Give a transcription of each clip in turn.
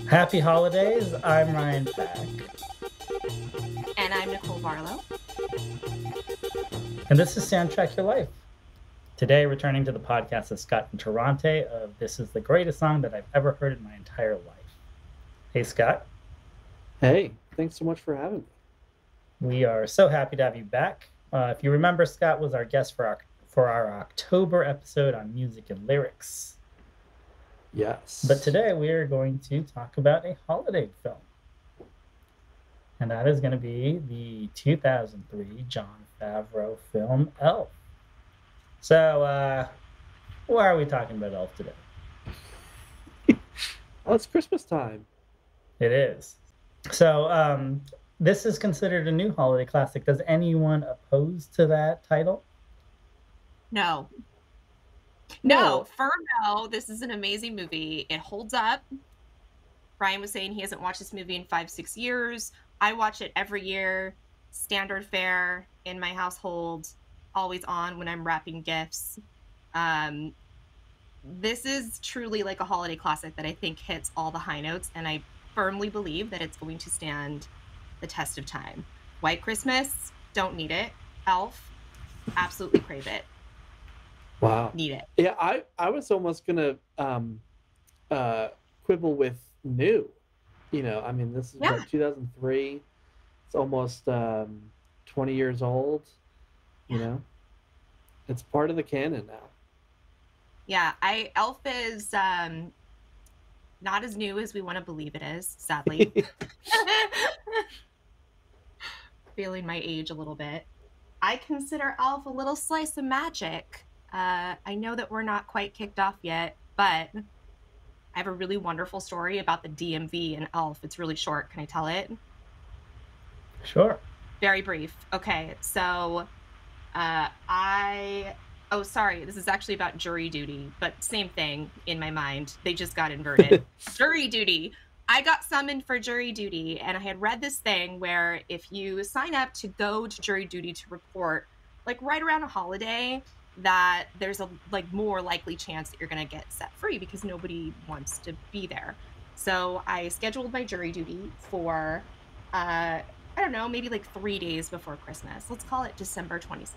Happy holidays. I'm Ryan Back, And I'm Nicole Barlow. and this is Soundtrack Your Life. Today, returning to the podcast of Scott Interrante of This is the Greatest Song That I've Ever Heard in My Entire Life. Hey, Scott. Hey, thanks so much for having me. We are so happy to have you back. If you remember, Scott was our guest for our October episode on music and lyrics. Yes. But today, we are going to talk about a holiday film. And that is going to be the 2003 Jon Favreau film Elf. So, why are we talking about Elf today? Well, it's Christmas time. It is. So, this is considered a new holiday classic. Does anyone oppose to that title? No. No. For no, this is an amazing movie. It holds up. Ryan was saying he hasn't watched this movie in 5-6 years. I watch it every year. Standard fare in my household. Always on when I'm wrapping gifts. This is truly like a holiday classic that I think hits all the high notes, and I firmly believe that it's going to stand the test of time. White Christmas, don't need it. Elf, absolutely crave it. Wow. Need it. Yeah, I was almost gonna quibble with new. I mean, this is Yeah. what, 2003. It's almost 20 years old. It's part of the canon now. Yeah, Elf is not as new as we want to believe it is, sadly. Feeling my age a little bit. I consider Elf a little slice of magic. I know that we're not quite kicked off yet, but I have a really wonderful story about the DMV and Elf. It's really short. Can I tell it? Sure. Very brief. Okay, so oh, sorry, this is actually about jury duty, but same thing in my mind. They just got inverted. Jury duty. I got summoned for jury duty, and I had read this thing where if you sign up to go to jury duty to report, like right around a holiday, that there's a more likely chance that you're going to get set free because nobody wants to be there. So I scheduled my jury duty for, I don't know, maybe 3 days before Christmas. Let's call it December 22nd.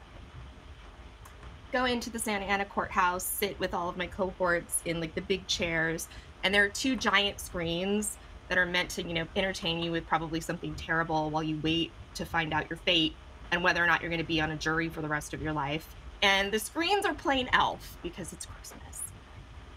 Go into the Santa Ana courthouse, sit with all of my cohorts in the big chairs, and there are 2 giant screens that are meant to, entertain you with probably something terrible while you wait to find out your fate and whether or not you're going to be on a jury for the rest of your life. And the screens are playing Elf because it's Christmas.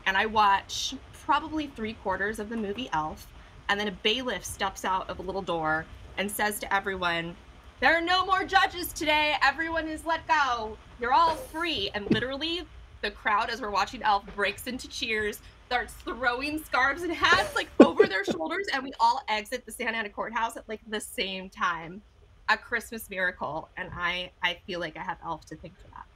And I watch probably 3/4 of the movie Elf, and then a bailiff steps out of a little door and says to everyone, "There are no more judges today. Everyone is let go. You're all free." And literally, the crowd, as we're watching Elf, breaks into cheers, starts throwing scarves and hats over their shoulders, and we all exit the Santa Ana courthouse at the same time. A Christmas miracle, and I feel like I have Elf to thank for that.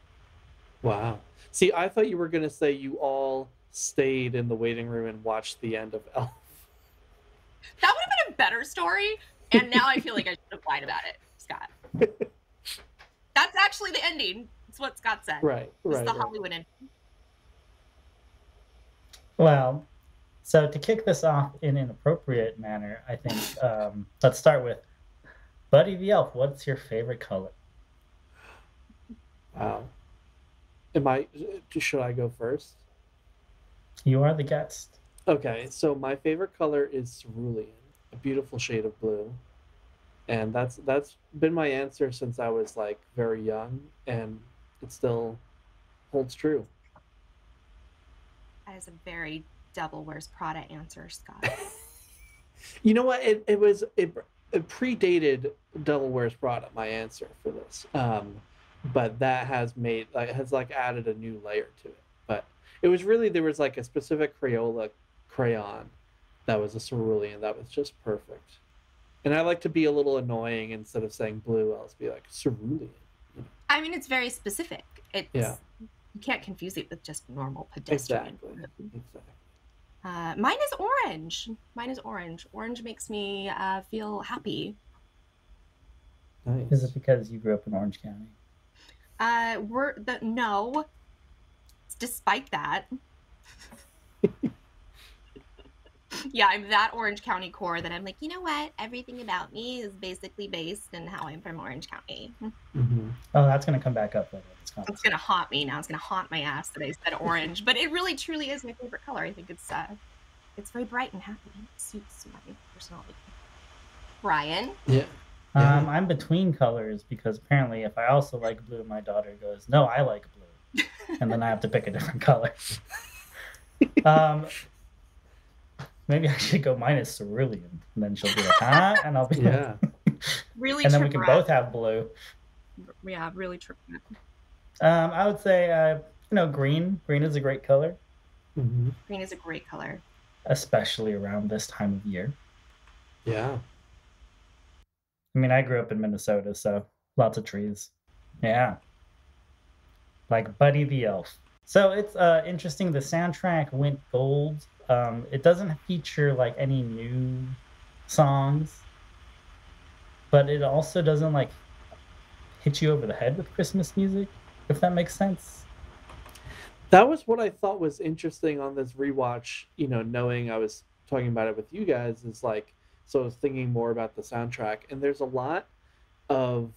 Wow. See, I thought you were gonna say you all stayed in the waiting room and watched the end of Elf. That would have been a better story, and now I feel like I should have lied about it, Scott. That's actually the ending. It's what Scott said. Right. It's the Hollywood ending. Well, so to kick this off in an appropriate manner, I think let's start with Buddy the Elf. What's your favorite color? Wow. Should I go first? You are the guest. Okay, so my favorite color is cerulean, a beautiful shade of blue. And that's been my answer since I was very young, and it still holds true. That is a very Devil Wears Prada answer, Scott. You know what? It predated Devil Wears Prada, my answer for this. But that has added a new layer to it. But it was really, there was a specific Crayola crayon that was a cerulean that was just perfect. And I like to be a little annoying. Instead of saying blue, I'll just be like cerulean. I mean, it's very specific. Yeah. You can't confuse it with just normal pedestrian. Exactly. Mine is orange. Orange makes me feel happy. Nice. Is it because you grew up in Orange County? No. Despite that, Yeah, I'm that Orange County core that I'm like, you know what? Everything about me is basically based in how I'm from Orange County. Mm-hmm. Oh, that's going to come back up later. It's gonna haunt me now. It's gonna haunt my ass that I said orange, but it really truly is my favorite color. I think it's very bright and happy. It suits my personality. Brian? Yeah. I'm between colors because apparently if I also like blue, my daughter goes, no, I like blue. And then I have to pick a different color. Maybe I should go minus cerulean. And then she'll be like, huh? And I'll be Yeah. Really and then we can both have blue. Yeah, really true. I would say, green. Green is a great color. Mm-hmm. Green is a great color. Especially around this time of year. Yeah. I mean, I grew up in Minnesota, so lots of trees. Yeah. Like Buddy the Elf. So it's interesting. The soundtrack went gold. It doesn't feature like any new songs, but it also doesn't like hit you over the head with Christmas music, if that makes sense. That was what I thought was interesting on this rewatch, knowing I was talking about it with you guys, is like, so I was thinking more about the soundtrack, and there's a lot of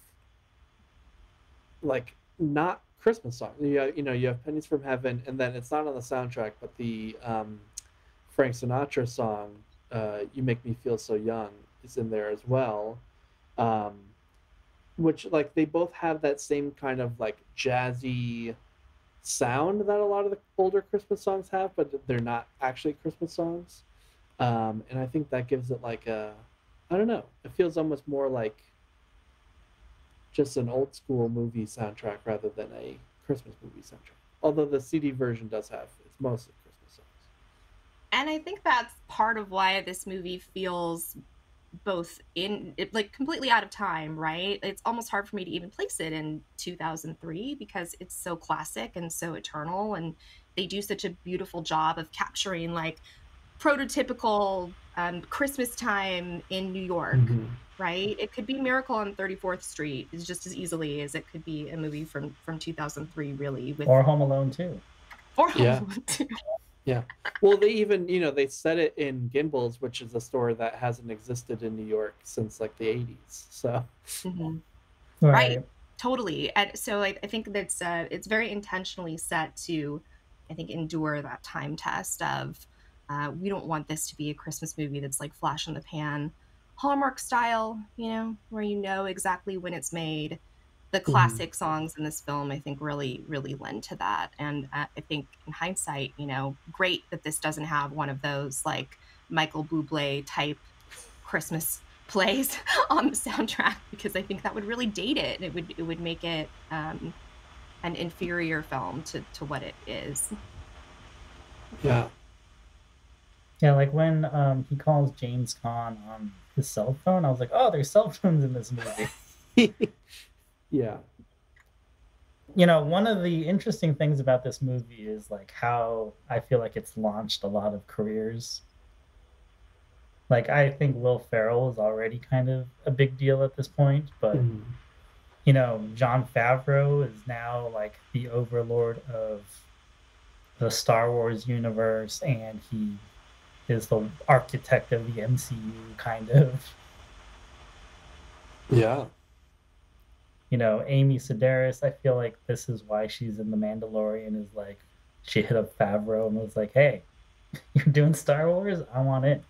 like not Christmas songs. You have Pennies from Heaven, and then it's not on the soundtrack, but the Frank Sinatra song, You Make Me Feel So Young, is in there as well. Which like they both have that same kind of like jazzy sound that a lot of the older Christmas songs have, but they're not actually Christmas songs. And I think that gives it like I don't know, it feels almost more like just an old school movie soundtrack rather than a Christmas movie soundtrack. Although the CD version does have, it's mostly Christmas songs. And I think that's part of why this movie feels both like completely out of time, right? It's almost hard for me to even place it in 2003 because it's so classic and so eternal, and they do such a beautiful job of capturing like prototypical Christmas time in New York, Mm-hmm. right? It could be Miracle on 34th Street is just as easily as it could be a movie from 2003, really. Or Home Alone 2. Or Home Alone 2. Yeah. Well, they even, they set it in Gimbel's, which is a store that hasn't existed in New York since like the 80s. So. Mm-hmm. Right. Totally. And so I think that's it's very intentionally set to, I think, endure that time test of we don't want this to be a Christmas movie that's like flash in the pan, Hallmark style, where you know exactly when it's made. The classic songs in this film, I think, really, really lend to that. And I think in hindsight, great that this doesn't have one of those like Michael Bublé type Christmas plays on the soundtrack, because I think that would really date it. And it would make it an inferior film to what it is. Yeah. Yeah, like when he calls James Caan on his cell phone, I was like, oh, there's cell phones in this movie. Yeah. One of the interesting things about this movie is like how I feel like it's launched a lot of careers. Like I think Will Ferrell is already kind of a big deal at this point, but Jon Favreau is now like the overlord of the Star Wars universe, and he is the architect of the MCU, kind of. Yeah. Amy Sedaris, I feel like this is why she's in The Mandalorian, is like she hit up Favreau and was like, hey, you're doing Star Wars? I want it.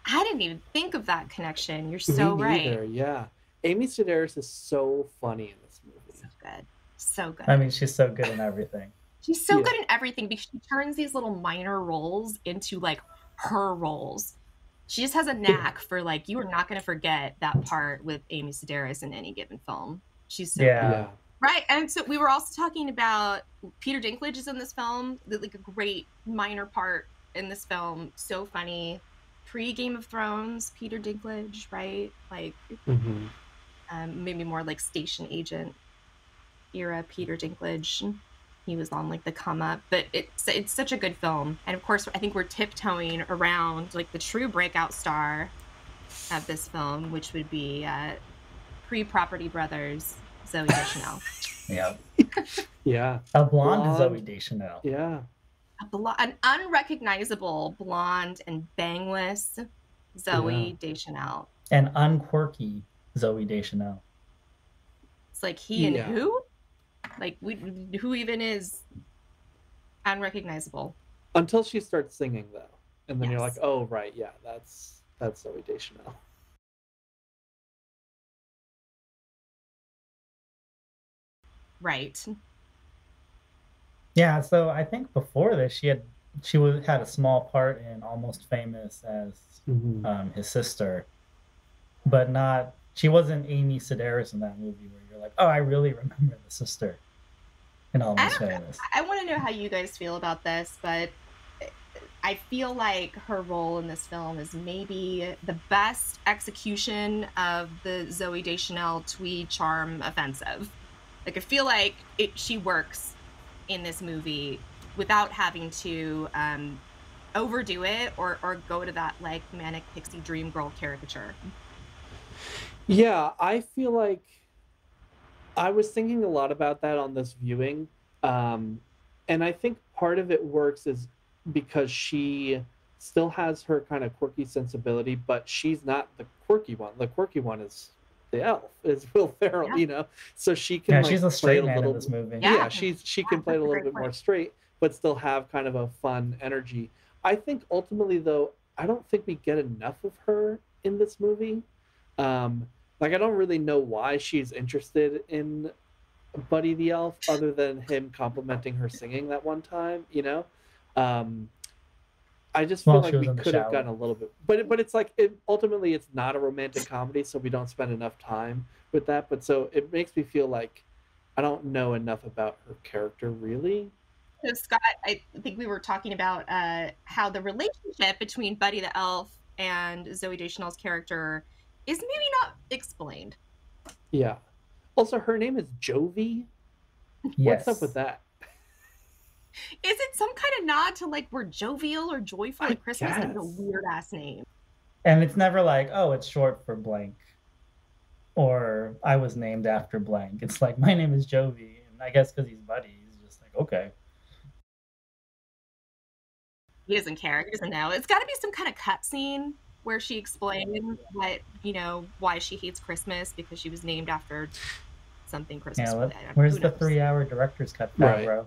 I didn't even think of that connection. You're so right. Yeah. Amy Sedaris is so funny in this movie. So good. So good. I mean, she's so good in everything. She's so good in everything because she turns these little minor roles into like her roles. She just has a knack for like, you are not going to forget that part with Amy Sedaris in any given film. She's so good. Right. And so we were also talking about Peter Dinklage is in this film, like a great minor part in this film. So funny. Pre-Game of Thrones, Peter Dinklage, right? Like maybe more like station agent era Peter Dinklage. He was on like the come up, but it's such a good film. And of course, I think we're tiptoeing around like the true breakout star of this film, which would be pre-Property Brothers, Zooey Deschanel. Yeah. Yeah. A blonde Zooey Deschanel. Yeah. an unrecognizable blonde and bangless Zoe Yeah. Deschanel. An unquirky Zoe Deschanel. It's like he and Yeah. who? Like who even is unrecognizable? Until she starts singing though. And then you're like, Yes. oh right, yeah, that's Zoe Deschanel. Right. Yeah, so I think before this had a small part in Almost Famous as his sister, but not she wasn't Amy Sedaris in that movie where you're like, oh, I really remember the sister in Almost Famous. I want to know how you guys feel about this, but I feel like her role in this film is maybe the best execution of the Zoe Deschanel twee charm offensive. Like, I feel like she works in this movie without having to overdo it or go to that like manic pixie dream girl caricature. Yeah, I feel like I was thinking a lot about that on this viewing. And I think part of it works is because she still has her kind of quirky sensibility, but she's not the quirky one. The quirky one is the elf, is Will Ferrell, Yeah. you know? So she can Yeah, like she's a play straight a man in little this movie. Yeah, she can play it a that's a little great bit more point. straight, but still have kind of a fun energy. I think ultimately though, I don't think we get enough of her in this movie. Like I don't really know why she's interested in Buddy the Elf other than him complimenting her singing that one time, you know? I just feel While she like was we in the could have shower. gotten a little bit, but it's like ultimately it's not a romantic comedy, so we don't spend enough time with that. But so it makes me feel like I don't know enough about her character really. So Scott, I think we were talking about how the relationship between Buddy the Elf and Zoe Deschanel's character is maybe not explained. Yeah. Also, her name is Jovi. What's up with Yes. that? Is it some kind of nod to like we're jovial or joyful I at Christmas? Like a guess. weird ass name. And it's never like, oh, it's short for blank. Or I was named after blank. It's like, my name is Jovi. And I guess because he's Buddy, he's just like, okay. He doesn't care. He doesn't know. It's got to be some kind of cutscene where she explains what, why she hates Christmas because she was named after something Christmas Yeah, related. where's the 3-hour director's cut, Favreau? Right.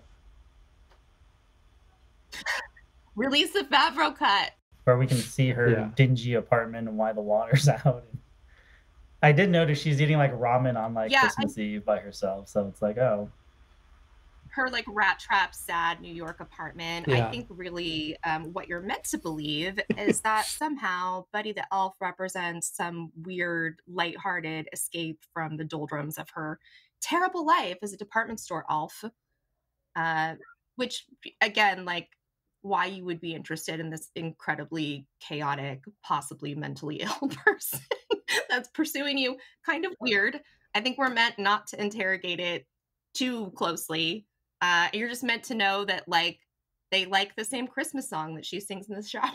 Release the Favreau cut. Where we can see her dingy apartment and why the water's out. I did notice she's eating like ramen on like Christmas Eve by herself. So it's like, oh. Her like rat trap, sad New York apartment. Yeah. I think really what you're meant to believe is that somehow Buddy the Elf represents some weird, lighthearted escape from the doldrums of her terrible life as a department store elf. Which again, like why you would be interested in this incredibly chaotic, possibly mentally ill person that's pursuing you. Kind of weird. I think we're meant not to interrogate it too closely. You're just meant to know that like they like the same Christmas song that she sings in the shower.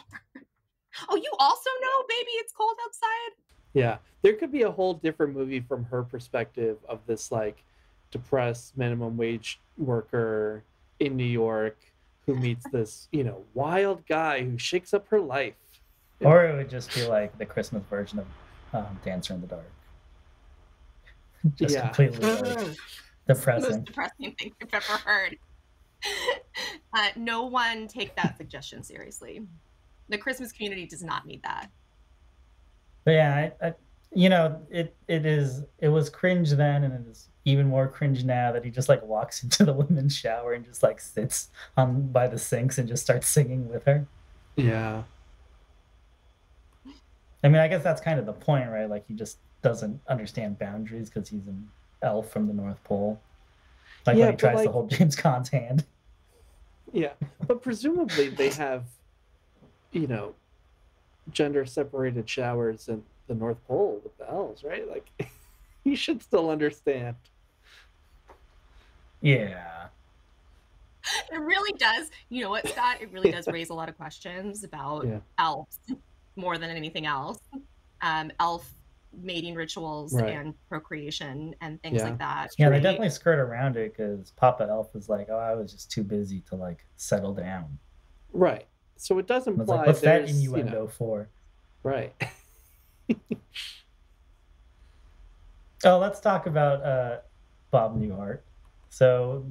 Oh, you also know, baby, it's cold outside. Yeah, there could be a whole different movie from her perspective of this like depressed minimum wage worker in New York who meets this, wild guy who shakes up her life. Or it would just be like the Christmas version of Dancer in the Dark. Just completely like, depressing. The most depressing thing I've ever heard. No one take that suggestion seriously. The Christmas community does not need that. But yeah, it was cringe then, and it is even more cringe now that he just like walks into the women's shower and just like sits by the sinks and just starts singing with her. Yeah. I mean, I guess that's kind of the point, right? Like he just doesn't understand boundaries because he's an elf from the North Pole. Like when he tries to hold James Caan's hand. Yeah, but presumably they have, gender separated showers in the North Pole with the elves, right? Like, you should still understand. Yeah. It really does. You know what, Scott? It really does raise a lot of questions about elves more than anything else. Elf mating rituals and procreation and things like that. Yeah, they definitely skirt around it because Papa Elf is like, oh, I was just too busy to like settle down. Right. So it does I was like, imply what's that there's, innuendo for? right. Oh, let's talk about Bob Newhart. So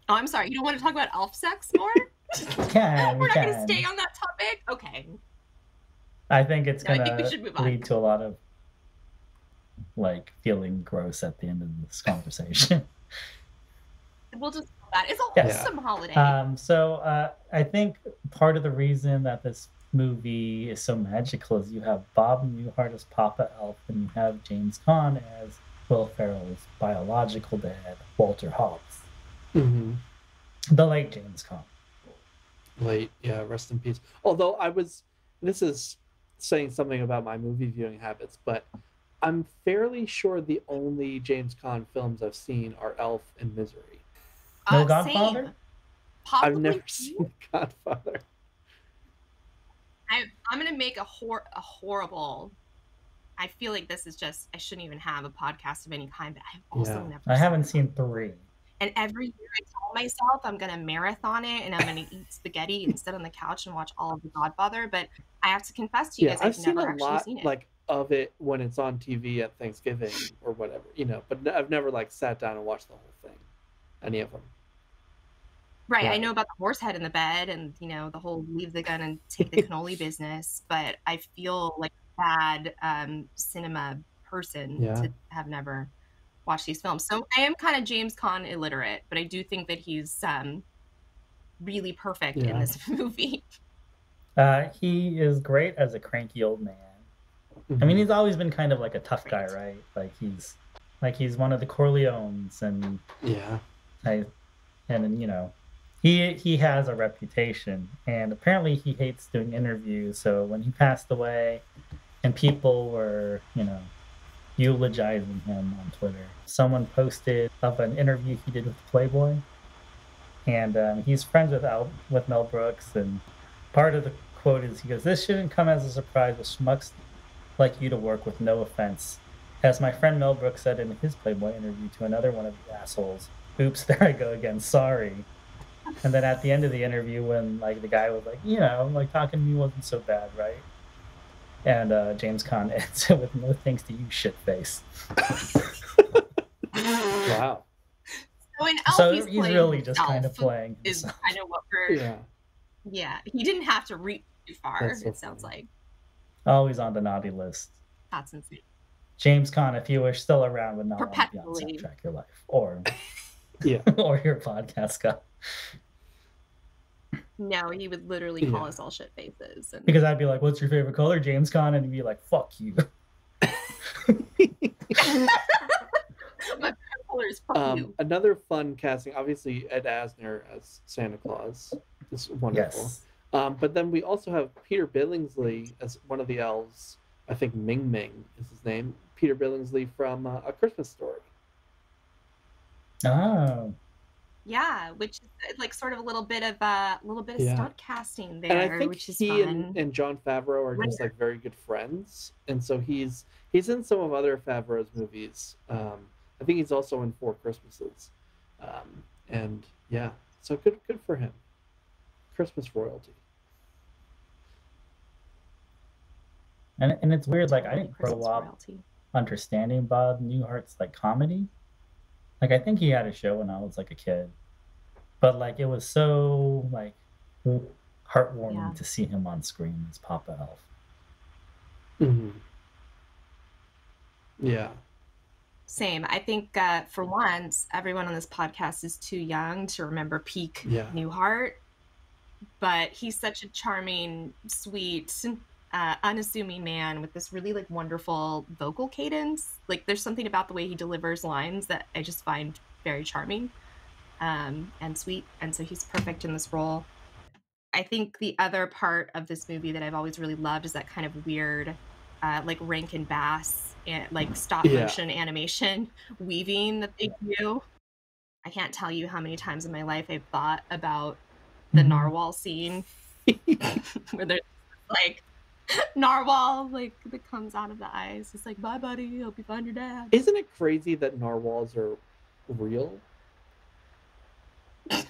Oh, I'm sorry. You don't want to talk about elf sex more? we can. We're not going to stay on that topic? Okay. I think it's No, I think we gonna should move on. lead to a lot of like feeling gross at the end of this conversation. We'll just call that. It's a Yes. wholesome holiday. So I think part of the reason that this movie is so magical is you have Bob Newhart as Papa Elf, and you have James Caan as Will Ferrell's biological dad, Walter Hobbs, Mm-hmm. the late James Caan. Late, yeah, rest in peace. Although this is saying something about my movie viewing habits, but I'm fairly sure the only James Caan films I've seen are Elf and Misery. No Godfather? Same. Possibly I've never two? seen The Godfather. I'm going to make a horrible... I feel like this is just... I shouldn't even have a podcast of any kind, but I've also never I haven't seen 3. And every year I tell myself I'm going to marathon it and I'm going to eat spaghetti and sit on the couch and watch all of The Godfather. But I have to confess to you guys, I've seen never a actually lot seen it. like of it when it's on TV at Thanksgiving or whatever, but I've never like sat down and watched the whole thing, any of them. Right. I know about the horse head in the bed and, the whole leave the gun and take the cannoli business. But I feel like a bad cinema person to have never watched these films. So I am kind of James Caan illiterate, but I do think that he's really perfect in this movie. He is great as a cranky old man. Mm-hmm. I mean, he's always been kind of like a tough guy, right? He's one of the Corleones, and he has a reputation, and apparently he hates doing interviews. So when he passed away, and people were eulogizing him on Twitter, someone posted of an interview he did with Playboy, and he's friends with Mel Brooks, and part of the quote is, he goes, "This shouldn't come as a surprise with schmucks like you to work with, no offense. As my friend Mel Brooks said in his Playboy interview to another one of you assholes, oops, there I go again, sorry." And then at the end of the interview, when the guy was like, talking to me wasn't so bad, right? And James Caan ends it with, "No thanks to you, shitface." Wow. So in Elf, he's really just kind of playing. Is kind of what we're. Yeah. He didn't have to reach too far. So it sounds like. Always on the naughty list. That's insane. James Caan, if you were still around, would not perpetually want to be on Soundtrack Your Life, or or your podcast guy. No, he would literally call us all shit faces. Because I'd be like, "What's your favorite color, James Caan?" And he'd be like, "Fuck you." My color is fuck you. Another fun casting, obviously Ed Asner as Santa Claus is wonderful. Yes. But then we also have Peter Billingsley as one of the elves. I think Ming Ming is his name. Peter Billingsley from A Christmas Story. Oh. Yeah, which is like sort of a little bit of stunt casting there, and I think which is he fun. and Jon Favreau are just like very good friends, and so he's in some of other Favreau's movies. I think he's also in Four Christmases, and so good for him. Christmas royalty. And it's weird, I didn't grow up understanding Bob Newhart's comedy. I think he had a show when I was a kid, but it was so heartwarming to see him on screen as Papa Elf. Mm-hmm. Yeah. Same. I think for once, everyone on this podcast is too young to remember peak Newhart, but he's such a charming, sweet, unassuming man with this really wonderful vocal cadence. There's something about the way he delivers lines that I just find very charming and sweet, and so he's perfect in this role. I think the other part of this movie that I've always really loved is that kind of weird Rankin Bass and stop motion animation weaving that they do. I can't tell you how many times in my life I've thought about the narwhal scene where there's narwhal that comes out of the eyes. It's "Bye, buddy, hope you find your dad." Isn't it crazy that narwhals are real? That's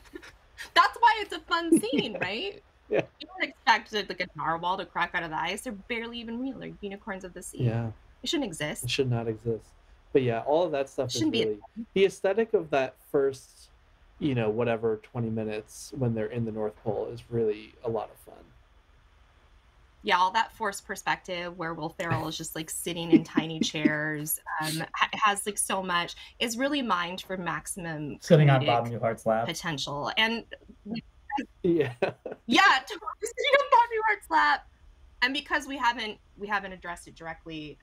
why it's a fun scene, right? Yeah. You don't expect like a narwhal to crack out of the ice. They're barely even real. They're unicorns of the sea. Yeah. It shouldn't exist. It should not exist. But yeah, all of that stuff is really the aesthetic of that first, whatever 20 minutes when they're in the North Pole is really a lot of fun. Yeah, all that forced perspective where Will Ferrell is just like sitting in tiny chairs, has like so much, is really mined for maximum sitting on Bob Newhart's lap potential. And yeah, totally sitting on Bob Newhart's lap. And because we haven't addressed it directly,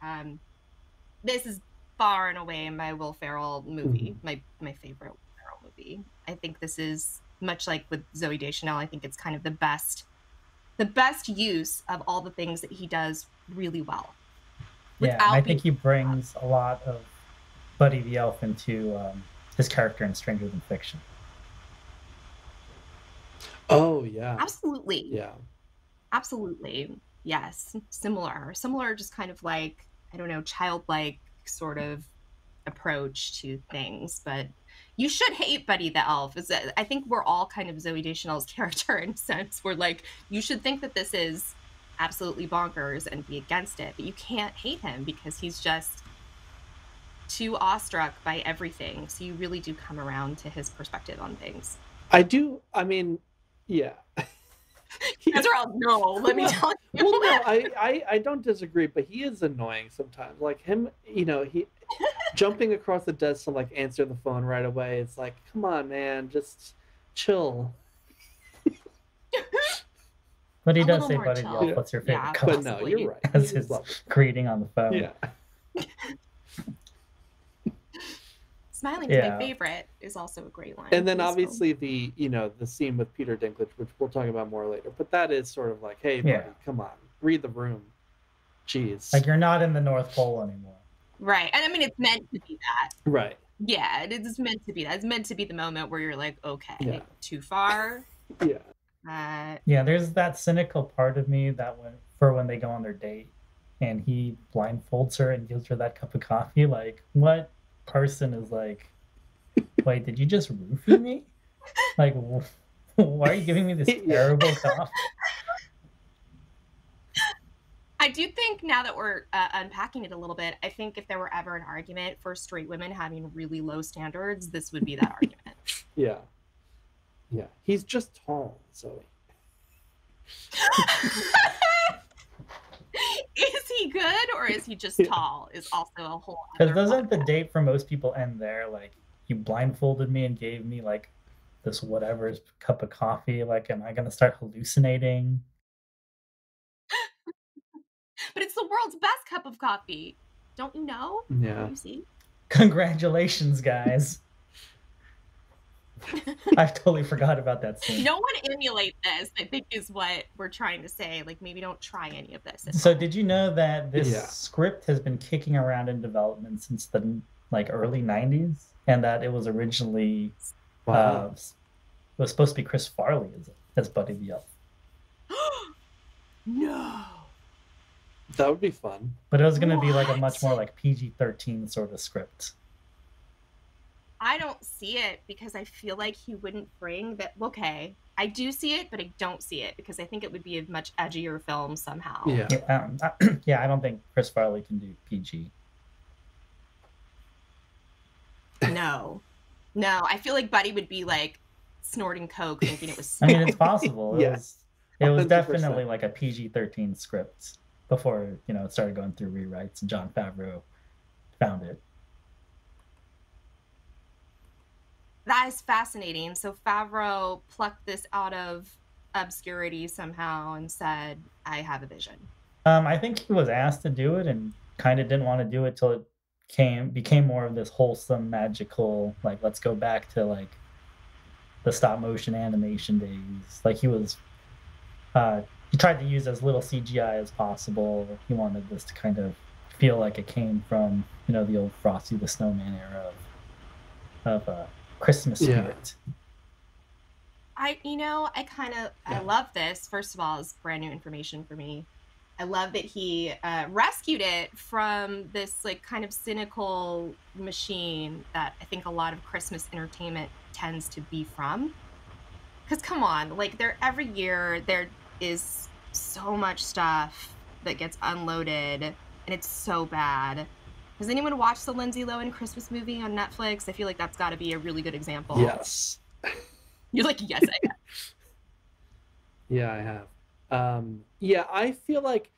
this is far and away my Will Ferrell movie, my favorite Will Ferrell movie. I think this is much like with Zooey Deschanel. I think it's kind of the best use of all the things that he does really well. Yeah, I think he brings a lot of Buddy the Elf into his character in Stranger Than Fiction. Oh yeah, absolutely. Yeah, absolutely. Yes, similar, just kind of like, I don't know, childlike sort of approach to things. But you should hate Buddy the Elf. I think we're all kind of Zooey Deschanel's character in a sense. We're like, you should think that this is absolutely bonkers and be against it, but you can't hate him because he's just too awestruck by everything. So you really do come around to his perspective on things. I do. I mean, yeah. Those are all no. Let me tell you. Well, no, I don't disagree, but he is annoying sometimes. Like him, he jumping across the desk to like answer the phone right away. It's like, come on, man, just chill. But he does say, "Buddy, what's your favorite color?" But no, you're right. As his greeting on the phone. Yeah. Smiling to my favorite is also a great line. And then obviously the scene with Peter Dinklage, which we'll talk about more later. But that is sort of like, hey, buddy, come on, read the room. Jeez. Like you're not in the North Pole anymore. Right. And I mean, it's meant to be that. Right. Yeah, it is meant to be that. It's meant to be the moment where you're like, okay, too far. Yeah. Yeah, there's that cynical part of me that when they go on their date and he blindfolds her and gives her that cup of coffee, like, what person is like, wait, did you just roofie me? Like, why are you giving me this terrible coffee? I do think now that we're unpacking it a little bit, I think if there were ever an argument for straight women having really low standards, this would be that argument. Yeah. Yeah. He's just tall, Zoe. Is he good or is he just tall? Is also a whole other. Because doesn't the date for most people end there? Like, you blindfolded me and gave me like this whatever cup of coffee. Like, am I gonna start hallucinating? But it's the world's best cup of coffee. Don't you know? Yeah. Don't you see? Congratulations, guys. I totally forgot about that scene. No one emulate this, I think is what we're trying to say. Like, maybe don't try any of this. So did you know that this script has been kicking around in development since the early 90s? And that it was originally it was supposed to be Chris Farley as Buddy the Elf. No. That would be fun. But it was going to be like a much more like PG-13 sort of script. I don't see it because I feel like he wouldn't bring that. Okay, I do see it, but I don't see it because I think it would be a much edgier film somehow. Yeah, I don't think Chris Farley can do PG. No, I feel like Buddy would be like snorting coke, thinking it was. I mean, it's possible. It was definitely like a PG-13 script before it started going through rewrites and Jon Favreau found it. That is fascinating. So Favreau plucked this out of obscurity somehow and said, I have a vision. I think he was asked to do it and kind of didn't want to do it till it became more of this wholesome, magical, like, let's go back to like the stop motion animation days. Like he tried to use as little CGI as possible. He wanted this to kind of feel like it came from, the old Frosty the Snowman era of Christmas spirit. I love this. First of all, it's brand new information for me. I love that he rescued it from this like kind of cynical machine that I think a lot of Christmas entertainment tends to be from. because come on, like every year there is so much stuff that gets unloaded, and it's so bad. Has anyone watched the Lindsay Lohan Christmas movie on Netflix? I feel like that's got to be a really good example. Yes. You're like, yes, I have. Yeah, I have. Yeah, I feel like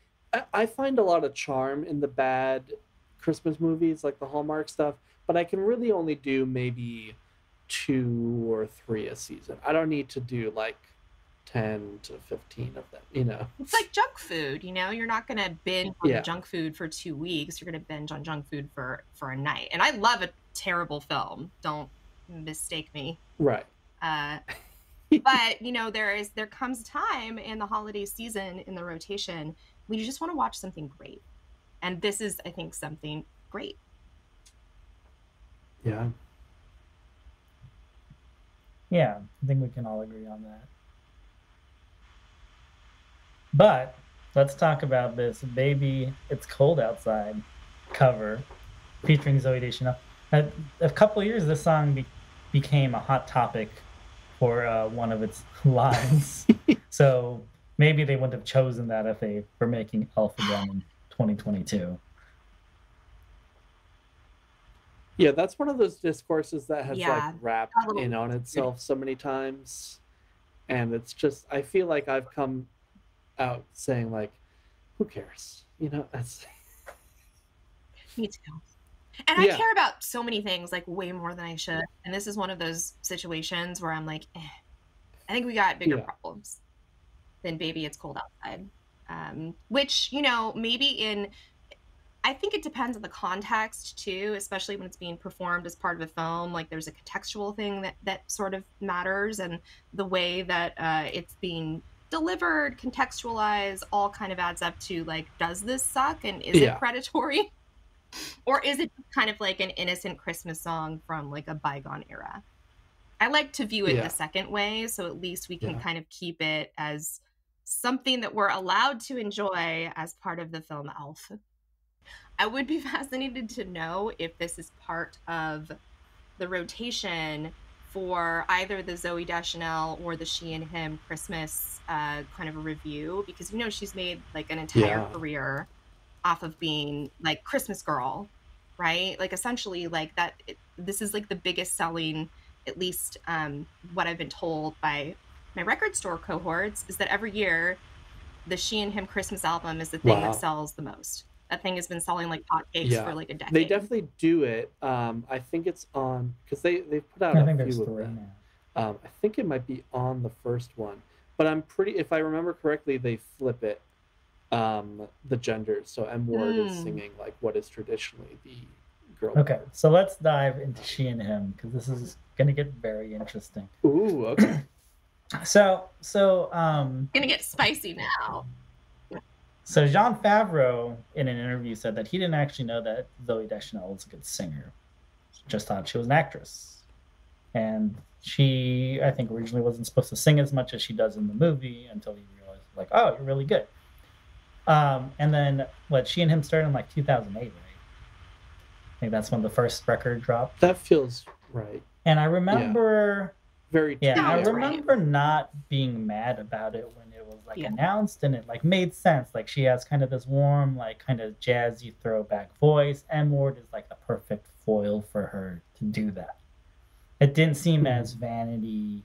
I find a lot of charm in the bad Christmas movies, like the Hallmark stuff, but I can really only do maybe 2 or 3 a season. I don't need to do like 10 to 15 of them, you know. It's like junk food, you know. You're not going to binge on Yeah. junk food for 2 weeks. You're going to binge on junk food for a night. And I love a terrible film. Don't mistake me. Right. But you know, there comes a time in the holiday season in the rotation when you just want to watch something great, and this is, I think, something great. Yeah. Yeah, I think we can all agree on that. But let's talk about this Baby It's Cold Outside cover featuring Zooey Deschanel. A couple of years, this song became a hot topic for one of its lines. So maybe they wouldn't have chosen that if they were making Elf again in 2022. Yeah, that's one of those discourses that has Yeah, like wrapped totally. in on itself so many times. And it's just, I feel like I've come out saying like, who cares? You know, that's Me too. And I care about so many things, like way more than I should. And this is one of those situations where I'm like, I think we got bigger problems than Baby It's Cold Outside. Which, you know, maybe I think it depends on the context too, especially when it's being performed as part of a film. Like there's a contextual thing that sort of matters, and the way that it's being delivered, contextualized, all kind of adds up to like, does this suck, and is it predatory? Or is it kind of like an innocent Christmas song from like a bygone era? I like to view it the second way, so at least we can kind of keep it as something that we're allowed to enjoy as part of the film Elf. I would be fascinated to know if this is part of the rotation for either the Zooey Deschanel or the She and Him Christmas kind of a review, because you know she's made like an entire career off of being like Christmas Girl, right? Like essentially like that. This is like the biggest selling, at least what I've been told by my record store cohorts, is that every year the She and Him Christmas album is the thing that sells the most. That thing has been selling like hotcakes for like a decade. They definitely do it. I think it's on, because they've put out a few of them. I think it might be on the first one, but I'm pretty, if I remember correctly, they flip it, the genders. So M Ward is singing like what is traditionally the girl. Okay, so let's dive into She and Him, because this is gonna get very interesting. Ooh, okay. So gonna get spicy now. So Jon Favreau, in an interview, said that he didn't actually know that Zooey Deschanel was a good singer. Just thought she was an actress. And she, I think, originally wasn't supposed to sing as much as she does in the movie until he realized, like, oh, you're really good. And then, She and Him started in, like, 2008, right? I think that's when the first record dropped. That feels right. And I remember... I remember right. not being mad about it when it was like announced, and it like made sense. Like she has kind of this warm, like kind of jazzy throwback voice. M Ward is like the perfect foil for her to do that. It didn't seem as vanity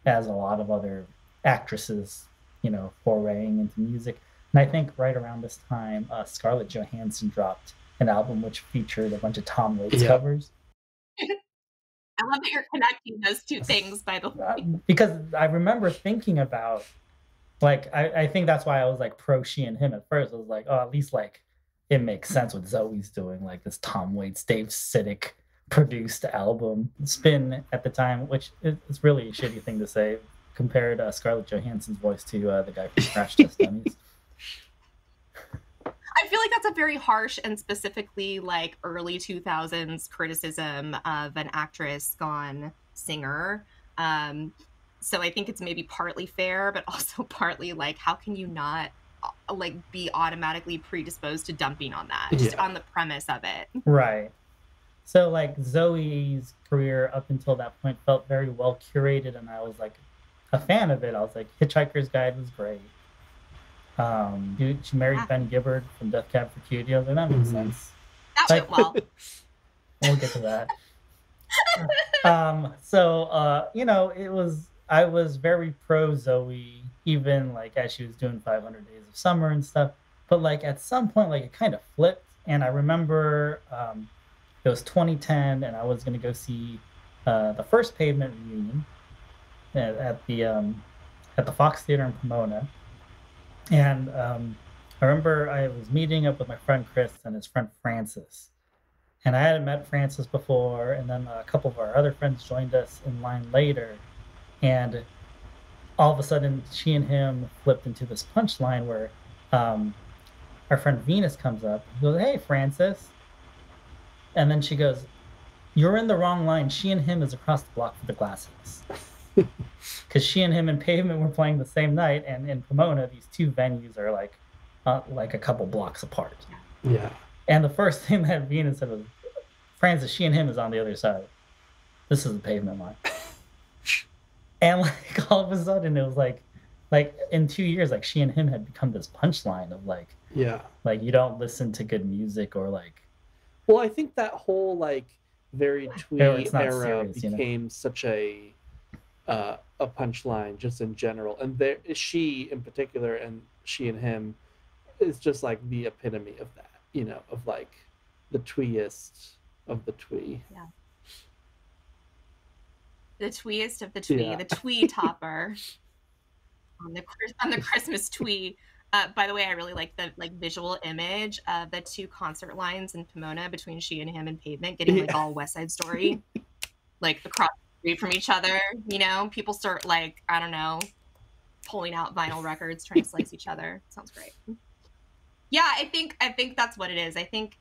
as a lot of other actresses, you know, foraying into music. And I think right around this time, Scarlett Johansson dropped an album which featured a bunch of Tom Waits covers. I love that you're connecting those two things, by the way. Because I remember thinking about, like, I think that's why I was like pro She and Him at first. I was like, oh, at least like it makes sense what Zoe's doing, like this Tom Waits, Dave Sitek produced album. Spin at the time, which is really a shitty thing to say, compared Scarlett Johansson's voice to the guy from Crash Test Dummies. I feel like that's a very harsh and specifically like early 2000s criticism of an actress gone singer. So I think it's maybe partly fair, but also partly like, how can you not like be automatically predisposed to dumping on that, just on the premise of it? Right. So like Zoe's career up until that point felt very well curated, and I was like a fan of it. I was like, Hitchhiker's Guide was great. She married Ben Gibbard from Death Cab for Cutie. I was like, that makes sense. That Like, went well. we'll get to that. I was very pro Zoe, even like as she was doing 500 Days of Summer and stuff. But like at some point, like it kind of flipped. And I remember it was 2010, and I was gonna go see the first Pavement reunion at the Fox Theater in Pomona. And I remember I was meeting up with my friend Chris and his friend Francis. And I hadn't met Francis before, and then a couple of our other friends joined us in line later. And all of a sudden, she and him flipped into this punchline where our friend Venus comes up and goes, "Hey, Francis." And then she goes, "You're in the wrong line. She and him is across the block for the glasses." Because she and him and Pavement were playing the same night, and in Pomona, these two venues are like a couple blocks apart. Yeah. And the first thing that Venus said was, "Francis, she and him is on the other side. This is the Pavement line." And like all of a sudden, it was like in 2 years, like she and him had become this punchline of like you don't listen to good music or like. Well, I think that whole like very twee era serious, became such a punchline just in general, and there she in particular, and she and him is just like the epitome of that, of like the tweeest of the twee. Yeah. The tweeest of the twee, the twee topper on the Christmas twee. By the way, I really like the visual image of the two concert lines in Pomona between she and him and Pavement getting like all West Side Story, like across the street from each other. People start like, I don't know, pulling out vinyl records, trying to slice each other. Sounds great. Yeah, I think that's what it is. I think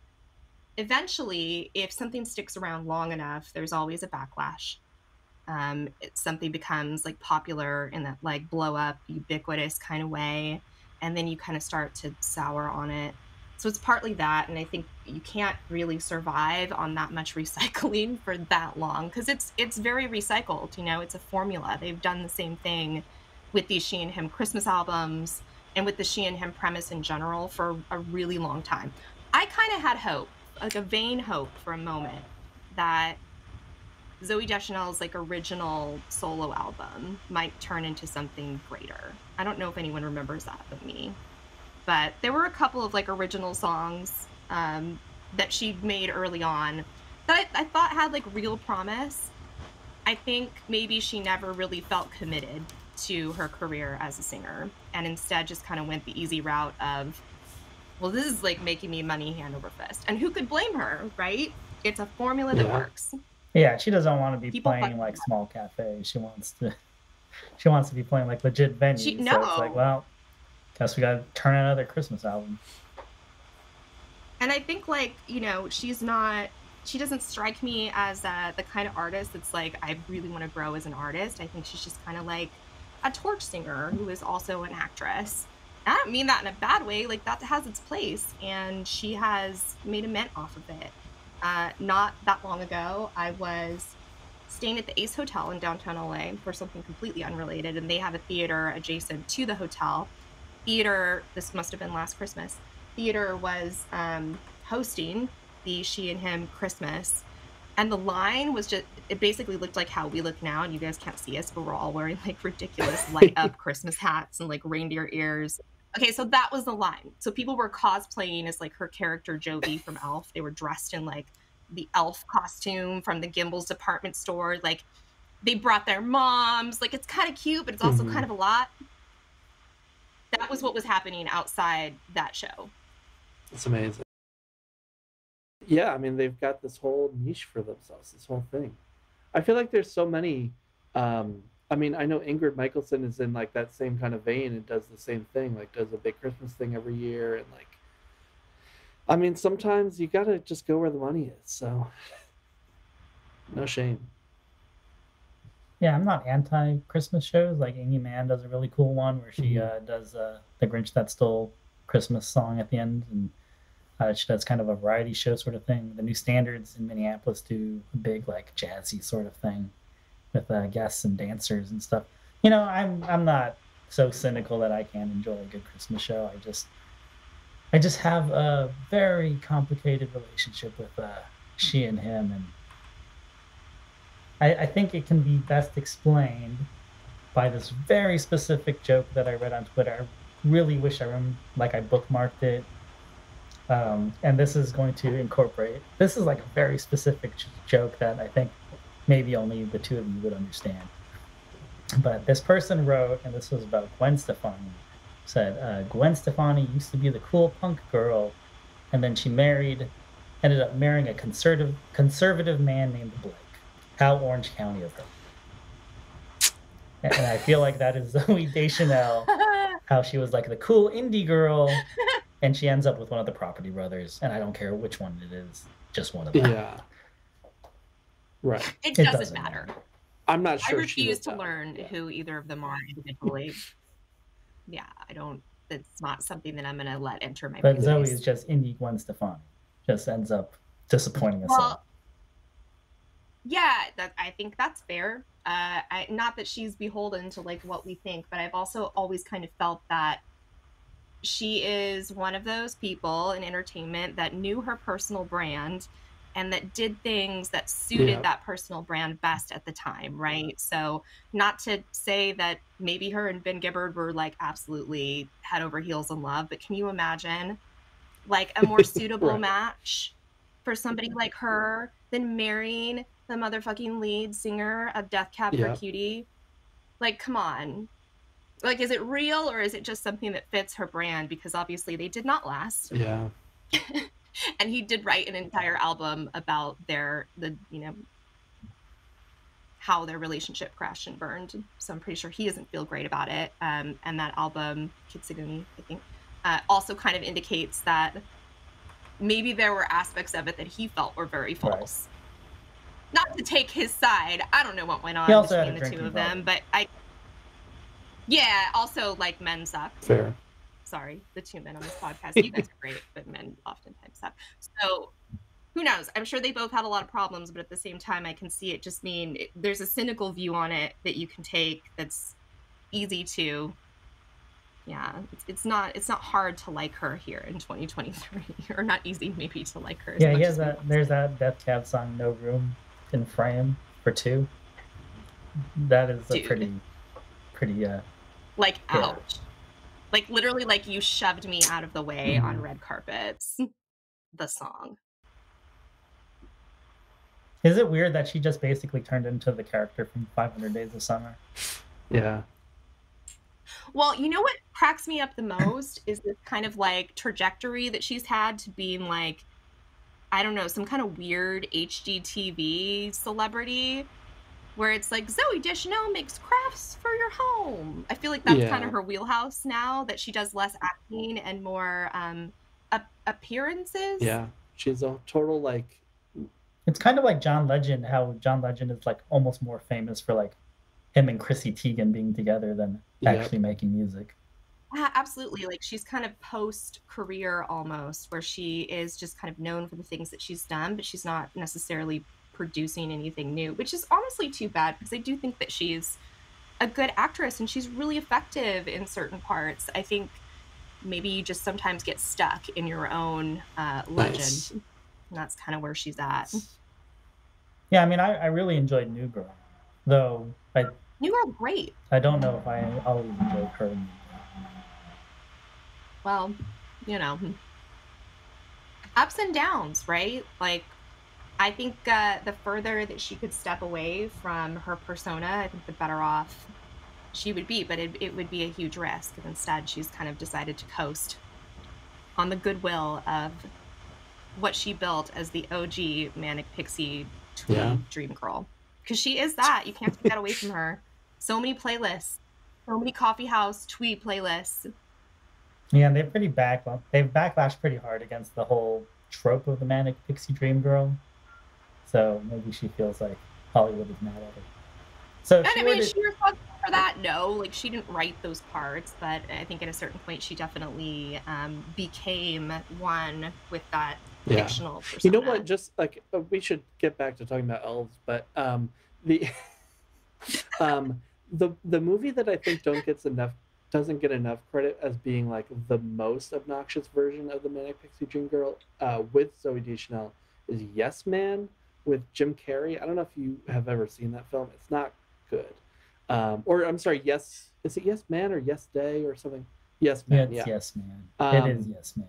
eventually, if something sticks around long enough, there's always a backlash. Something becomes like popular in that like blow up, ubiquitous kind of way, and then you kind of start to sour on it. So it's partly that, and I think you can't really survive on that much recycling for that long because it's very recycled. It's a formula. They've done the same thing with these She and Him Christmas albums and with the She and Him premise in general for a really long time. I kind of had hope, like a vain hope for a moment, that Zooey Deschanel's like original solo album might turn into something greater. I don't know if anyone remembers that but me. But there were a couple of like original songs that she made early on that I thought had like real promise. I think maybe she never really felt committed to her career as a singer and instead just kind of went the easy route of, well, this is like making me money hand over fist. And who could blame her, right? It's a formula that works. Yeah, she doesn't want to be playing like small cafes. She wants to be playing like legit venues. So it's like, well, guess we got to turn another Christmas album. And I think like, she doesn't strike me as the kind of artist that's like, I really want to grow as an artist. I think she's just kind of like a torch singer who is also an actress. I don't mean that in a bad way. Like that has its place, and she has made a mint off of it. Not that long ago, I was staying at the Ace Hotel in downtown LA for something completely unrelated, and they have a theater adjacent to the hotel. This must have been last Christmas. Theater was hosting the She and Him Christmas, and the line was it basically looked like how we look now, and you guys can't see us, but we're all wearing like ridiculous light up Christmas hats and like reindeer ears. Okay, so that was the line. So people were cosplaying as like her character Jody from Elf. They were dressed in like the elf costume from the Gimbel's department store. Like they brought their moms. Like it's kind of cute, but it's also kind of a lot. That was what was happening outside that show. It's amazing. Yeah, I mean, they've got this whole niche for themselves, this whole thing. I feel like there's so many I mean, I know Ingrid Michaelson is in like that same kind of vein and does the same thing, like does a big Christmas thing every year. And like, I mean, sometimes you got to just go where the money is. So no shame. Yeah, I'm not anti-Christmas shows. Like Amy Mann does a really cool one where she does The Grinch That Stole Christmas song at the end. And she does kind of a variety show sort of thing. The New Standards in Minneapolis do a big like jazzy sort of thing with guests and dancers and stuff. I'm not so cynical that I can't enjoy a good Christmas show. I just have a very complicated relationship with she and him, and I think it can be best explained by this very specific joke that I read on Twitter. I really wish like I bookmarked it. And this is going to incorporate. This is like a very specific joke that I think maybe only the two of you would understand. But this person wrote, and this was about Gwen Stefani. Said Gwen Stefani used to be the cool punk girl, and then she ended up marrying a conservative man named Blake. How Orange County of her. And I feel like that is Zoe Deschanel, how she was like the cool indie girl, and she ends up with one of the Property Brothers, and I don't care which one it is, just one of them. Yeah. Right. It doesn't matter. I'm not sure. I refuse to learn who either of them are individually. Yeah, I don't. It's not something that I'm going to let enter my. But Zoe is just indie Gwen Stefani. Just ends up disappointing us all. Yeah, I think that's fair. Not that she's beholden to like what we think, but I've also always kind of felt that she is one of those people in entertainment that knew her personal brand and that did things that suited that personal brand best at the time, right? So not to say that maybe her and Ben Gibbard were like absolutely head over heels in love, but can you imagine like a more suitable match for somebody like her than marrying the motherfucking lead singer of Death Cab for Cutie? Like, come on. Like, is it real or is it just something that fits her brand? Because obviously they did not last. Yeah. And he did write an entire album about how their relationship crashed and burned. So I'm pretty sure he doesn't feel great about it. And that album, Kitsugumi, I think, also kind of indicates that maybe there were aspects of it that he felt were very false. Right. Not to take his side. I don't know what went on between the two of them, but also like men suck. Fair. Sorry, the two men on this podcast. You guys are great, but men oftentimes suck. So who knows? I'm sure they both had a lot of problems, but at the same time, I can see it just there's a cynical view on it that you can take that's easy to. Yeah, it's not hard to like her here in 2023, or not easy maybe to like her. Yeah, there's that Death Cab song "No Room in Frame for Two." That is a pretty. Like ouch. Like literally, like you shoved me out of the way on red carpets. The song. Is it weird that she just basically turned into the character from 500 Days of Summer? Yeah. Well, you know what cracks me up the most is this kind of like trajectory that she's had to being like, I don't know, some kind of weird HGTV celebrity. Where it's like, Zoe Deschanel makes crafts for your home. I feel like that's kind of her wheelhouse now, that she does less acting and more appearances. Yeah, she's a total like... It's kind of like John Legend, how John Legend is like almost more famous for like him and Chrissy Teigen being together than actually making music. Yeah, absolutely. Like she's kind of post-career almost, where she is just kind of known for the things that she's done, but she's not necessarily producing anything new, which is honestly too bad because I do think that she's a good actress and she's really effective in certain parts. I think maybe you just sometimes get stuck in your own legend. Nice. And that's kind of where she's at. Yeah, I mean, I really enjoyed New Girl, though. New Girl, great. I don't know if I always enjoyed her. Well, you know, ups and downs, right? Like, I think the further that she could step away from her persona, I think the better off she would be. But it would be a huge risk. And instead, she's kind of decided to coast on the goodwill of what she built as the OG Manic Pixie Dream Girl. Because she is that. You can't take that away from her. So many playlists. So many coffee house tweet playlists. Yeah, and they've backlashed pretty hard against the whole trope of the Manic Pixie Dream Girl. So maybe she feels like Hollywood is mad at her. So and I mean, is she responsible for that? No, like she didn't write those parts, but I think at a certain point she definitely became one with that fictional persona. You know what? Just like we should get back to talking about elves, but the movie that I think doesn't get enough credit as being like the most obnoxious version of the Manic Pixie Dream Girl with Zoe Deschanel is Yes Man with Jim Carrey. I don't know if you have ever seen that film. It's not good. Or I'm sorry, is it Yes Man or Yes Day or something? Yes Yeah, Man, it's yeah. Yes Man. It is Um, Yes Man.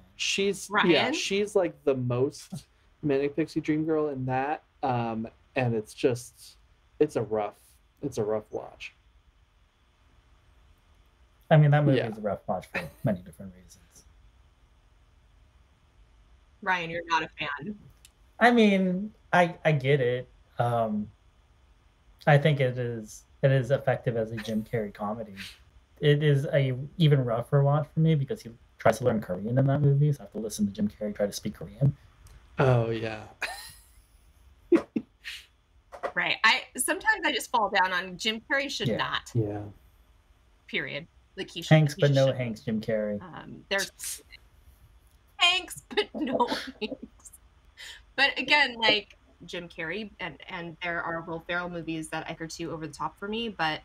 Ryan? she's like the most Manic Pixie Dream Girl in that. And it's a rough watch. I mean, that movie Yeah. is a rough watch for many different reasons. Ryan, you're not a fan. I mean, I get it. I think it is effective as a Jim Carrey comedy. It is a even rougher watch for me because he tries to learn Korean in that movie, so I have to listen to Jim Carrey try to speak Korean. Oh yeah. Right. Sometimes I just fall down on Jim Carrey should Yeah. not. Yeah. Period. Like he should. Hanks, he but just no shouldn't. Hanks, Jim Carrey. There's Hanks, but no Hanks. But again, like Jim Carrey and there are Will Ferrell movies that I are too over the top for me, but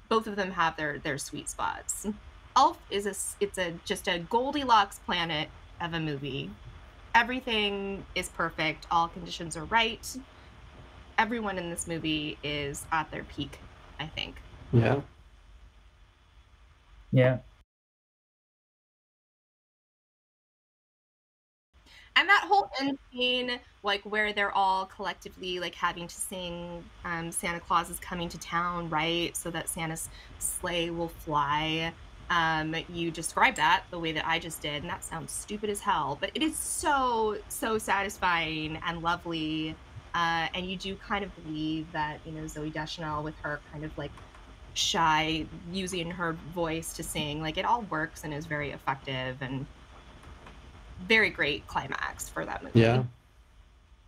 both of them have their sweet spots. Elf is just a Goldilocks planet of a movie. Everything is perfect. All conditions are right. Everyone in this movie is at their peak, I think. Yeah. Yeah. And that whole end scene, like where they're all collectively like having to sing Santa Claus is coming to town, right? So that Santa's sleigh will fly. You described that the way that I just did, and that sounds stupid as hell, but it is so satisfying and lovely. And you do kind of believe that, Zoe Deschanel with her kind of like shy, using her voice to sing, like it all works and is very effective, and very great climax for that movie. Yeah.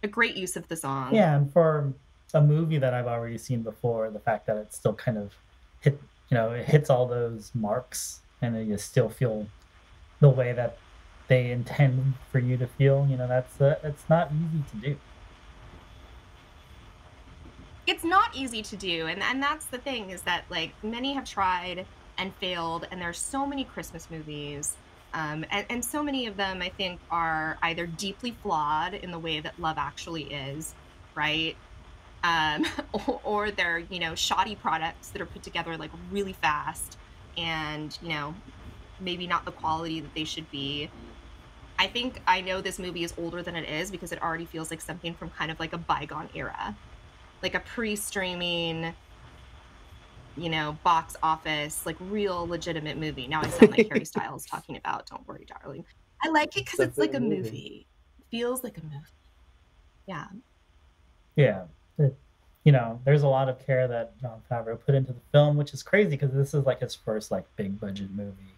A great use of the song. Yeah, and for a movie that I've already seen before, the fact that it still kind of it hits all those marks, and then you still feel the way that they intend for you to feel. It's not easy to do. It's not easy to do, and that's the thing, is that like many have tried and failed, and there's so many Christmas movies. And so many of them, I think, are either deeply flawed in the way that Love Actually is, right? Or they're, shoddy products that are put together like really fast and, maybe not the quality that they should be. I think I know this movie is older than it is because it already feels like something from kind of like a bygone era, like a pre-streaming, box office, like real legitimate movie. Now I sound like Harry Styles talking about Don't Worry, Darling. I like it because it's like a movie. It feels like a movie. Yeah. Yeah. There's a lot of care that Jon Favreau put into the film, which is crazy because this is like his first like big budget movie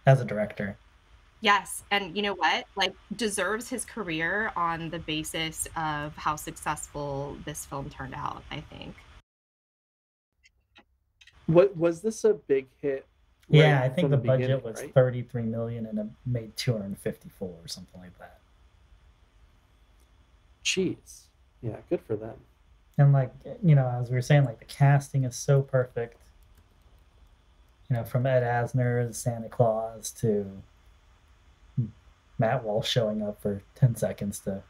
as a director. Yes, and you know what? Like, deserves his career on the basis of how successful this film turned out, I think. What was this a big hit? Yeah, I think the budget was 33 million and it made 254 or something like that. Jeez. Yeah, good for them. And like, as we were saying, like the casting is so perfect. From Ed Asner as Santa Claus to Matt Walsh showing up for 10 seconds to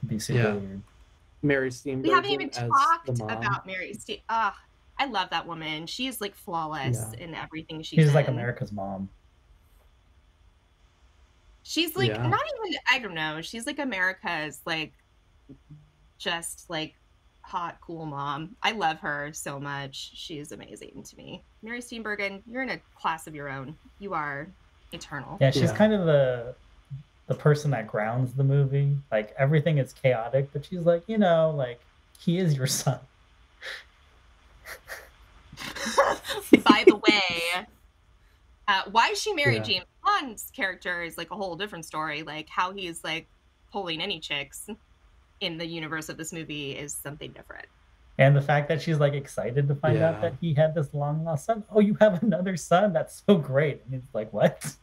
be super weird. Mary Steenburgen. We haven't even talked about Mary Steenburgen. I love that woman. She is like flawless in everything she's in. Like America's mom. She's like not even, I don't know. She's like America's like just like hot, cool mom. I love her so much. She is amazing to me. Mary Steenburgen, you're in a class of your own. You are eternal. Yeah, she's kind of the person that grounds the movie. Like everything is chaotic, but she's like, like he is your son. By the way, why she married James Bond's character is like a whole different story. Like how he's like pulling any chicks in the universe of this movie is something different. And the fact that she's like excited to find out that he had this long lost son. Oh, you have another son? That's so great. And it's like, what?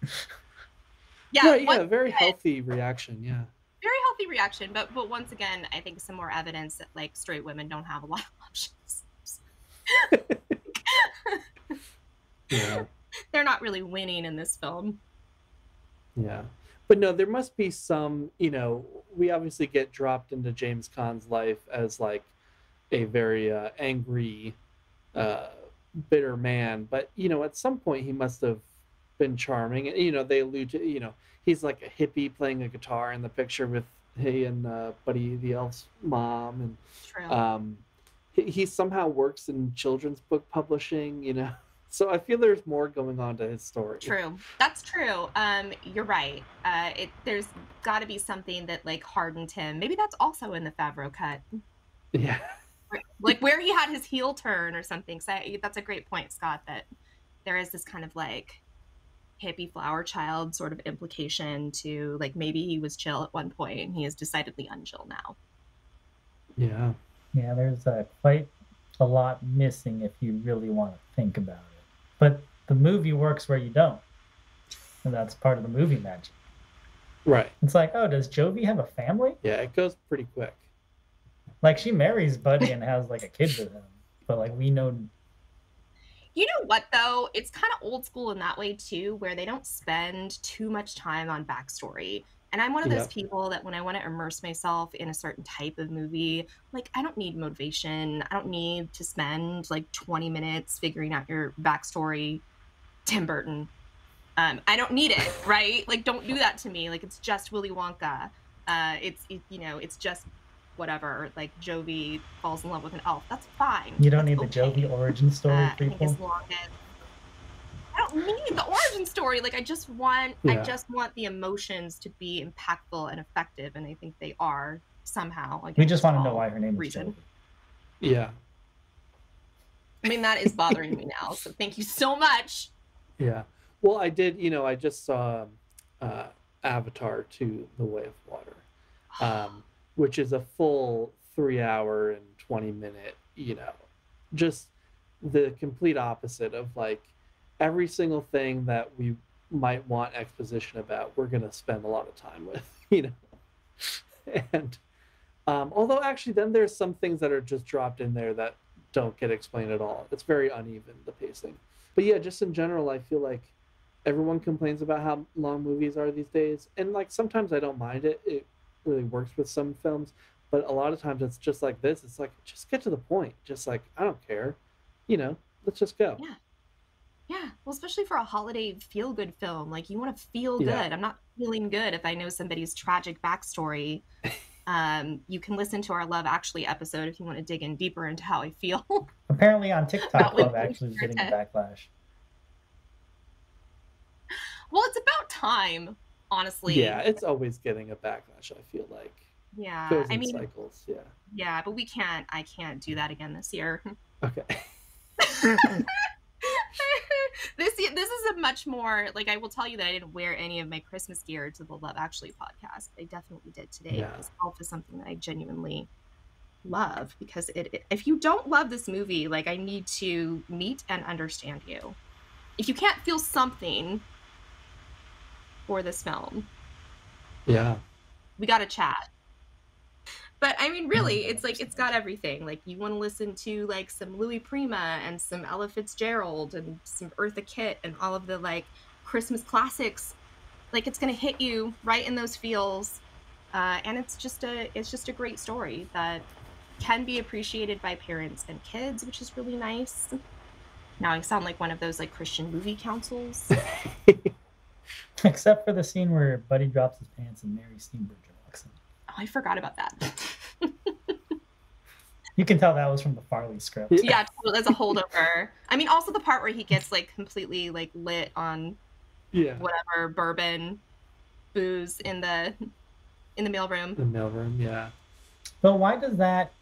Yeah, very healthy reaction. Yeah. Very healthy reaction, but once again, I think some more evidence that like straight women don't have a lot of options. Yeah. They're not really winning in this film. Yeah. But no, there must be some, we obviously get dropped into James Caan's life as like a very angry, bitter man. But, at some point he must have been charming. And, they allude to, he's like a hippie playing a guitar in the picture with he and Buddy the Elf's mom. And True. he somehow works in children's book publishing. So I feel there's more going on to his story. True. That's true. You're right. There's got to be something that like hardened him. Maybe that's also in the Favreau cut. Yeah. Like where he had his heel turn or something. So that's a great point, Scott, that there is this kind of like hippie flower child sort of implication to like maybe he was chill at one point and he is decidedly unchill now. Yeah. Yeah, there's quite a lot missing if you really want to think about it. But the movie works where you don't. And that's part of the movie magic. Right. It's like, oh, does Jovi have a family? Yeah, it goes pretty quick. Like, she marries Buddy and has, like, a kid with him. But, like, we know... You know what, though? It's kind of old school in that way, too, where they don't spend too much time on backstory. And I'm one of those people that when I want to immerse myself in a certain type of movie, like, I don't need motivation. I don't need to spend, like, 20 minutes figuring out your backstory. Tim Burton. I don't need it, right? Like, don't do that to me. Like, it's just Willy Wonka. It's just whatever. Like, Jovi falls in love with an elf. That's fine. You don't need the Jovi origin story, people? As long as I don't need the origin story. Like I just want the emotions to be impactful and effective, and I think they are somehow. Like we just want to know why her name is Jovi. Yeah. I mean, that is bothering me now. So thank you so much. Yeah. Well, I did. I just saw Avatar 2: The Way of Water, which is a full 3 hour and 20-minute. Just the complete opposite of like. Every single thing that we might want exposition about, we're going to spend a lot of time with, And although actually then there's some things that are just dropped in there that don't get explained at all. It's very uneven, the pacing. But yeah, just in general, I feel like everyone complains about how long movies are these days. And like sometimes I don't mind it. It really works with some films. But a lot of times it's just like this. It's like, just get to the point. Just like, I don't care. Let's just go. Yeah. Yeah, well, especially for a holiday feel-good film, like you want to feel good. I'm not feeling good if I know somebody's tragic backstory. You can listen to our Love Actually episode if you want to dig in deeper into how I feel. Apparently on TikTok, Love Actually is getting a backlash. Well, it's about time, honestly. Yeah, it's always getting a backlash, I feel like. Yeah, goes in cycles, yeah. Yeah, but I can't do that again this year. Okay. This is a much more like I will tell you that I didn't wear any of my Christmas gear to the Love Actually podcast. I definitely did today because Elf is something that I genuinely love. Because if you don't love this movie, like I need to meet and understand you. If you can't feel something for this film, we got to chat. But I mean, really, it's like it's got everything. Like you want to listen to like some Louis Prima and some Ella Fitzgerald and some Eartha Kitt and all of the like Christmas classics. Like it's gonna hit you right in those feels, and it's just a great story that can be appreciated by parents and kids, which is really nice. Now I sound like one of those like Christian movie councils. Except for the scene where Buddy drops his pants and Mary Steenburgen walks in. Oh, I forgot about that. You can tell that was from the Farley script. Yeah, that's a holdover. I mean, also the part where he gets like completely like lit on whatever bourbon booze in the mailroom. The mailroom, yeah. But why does that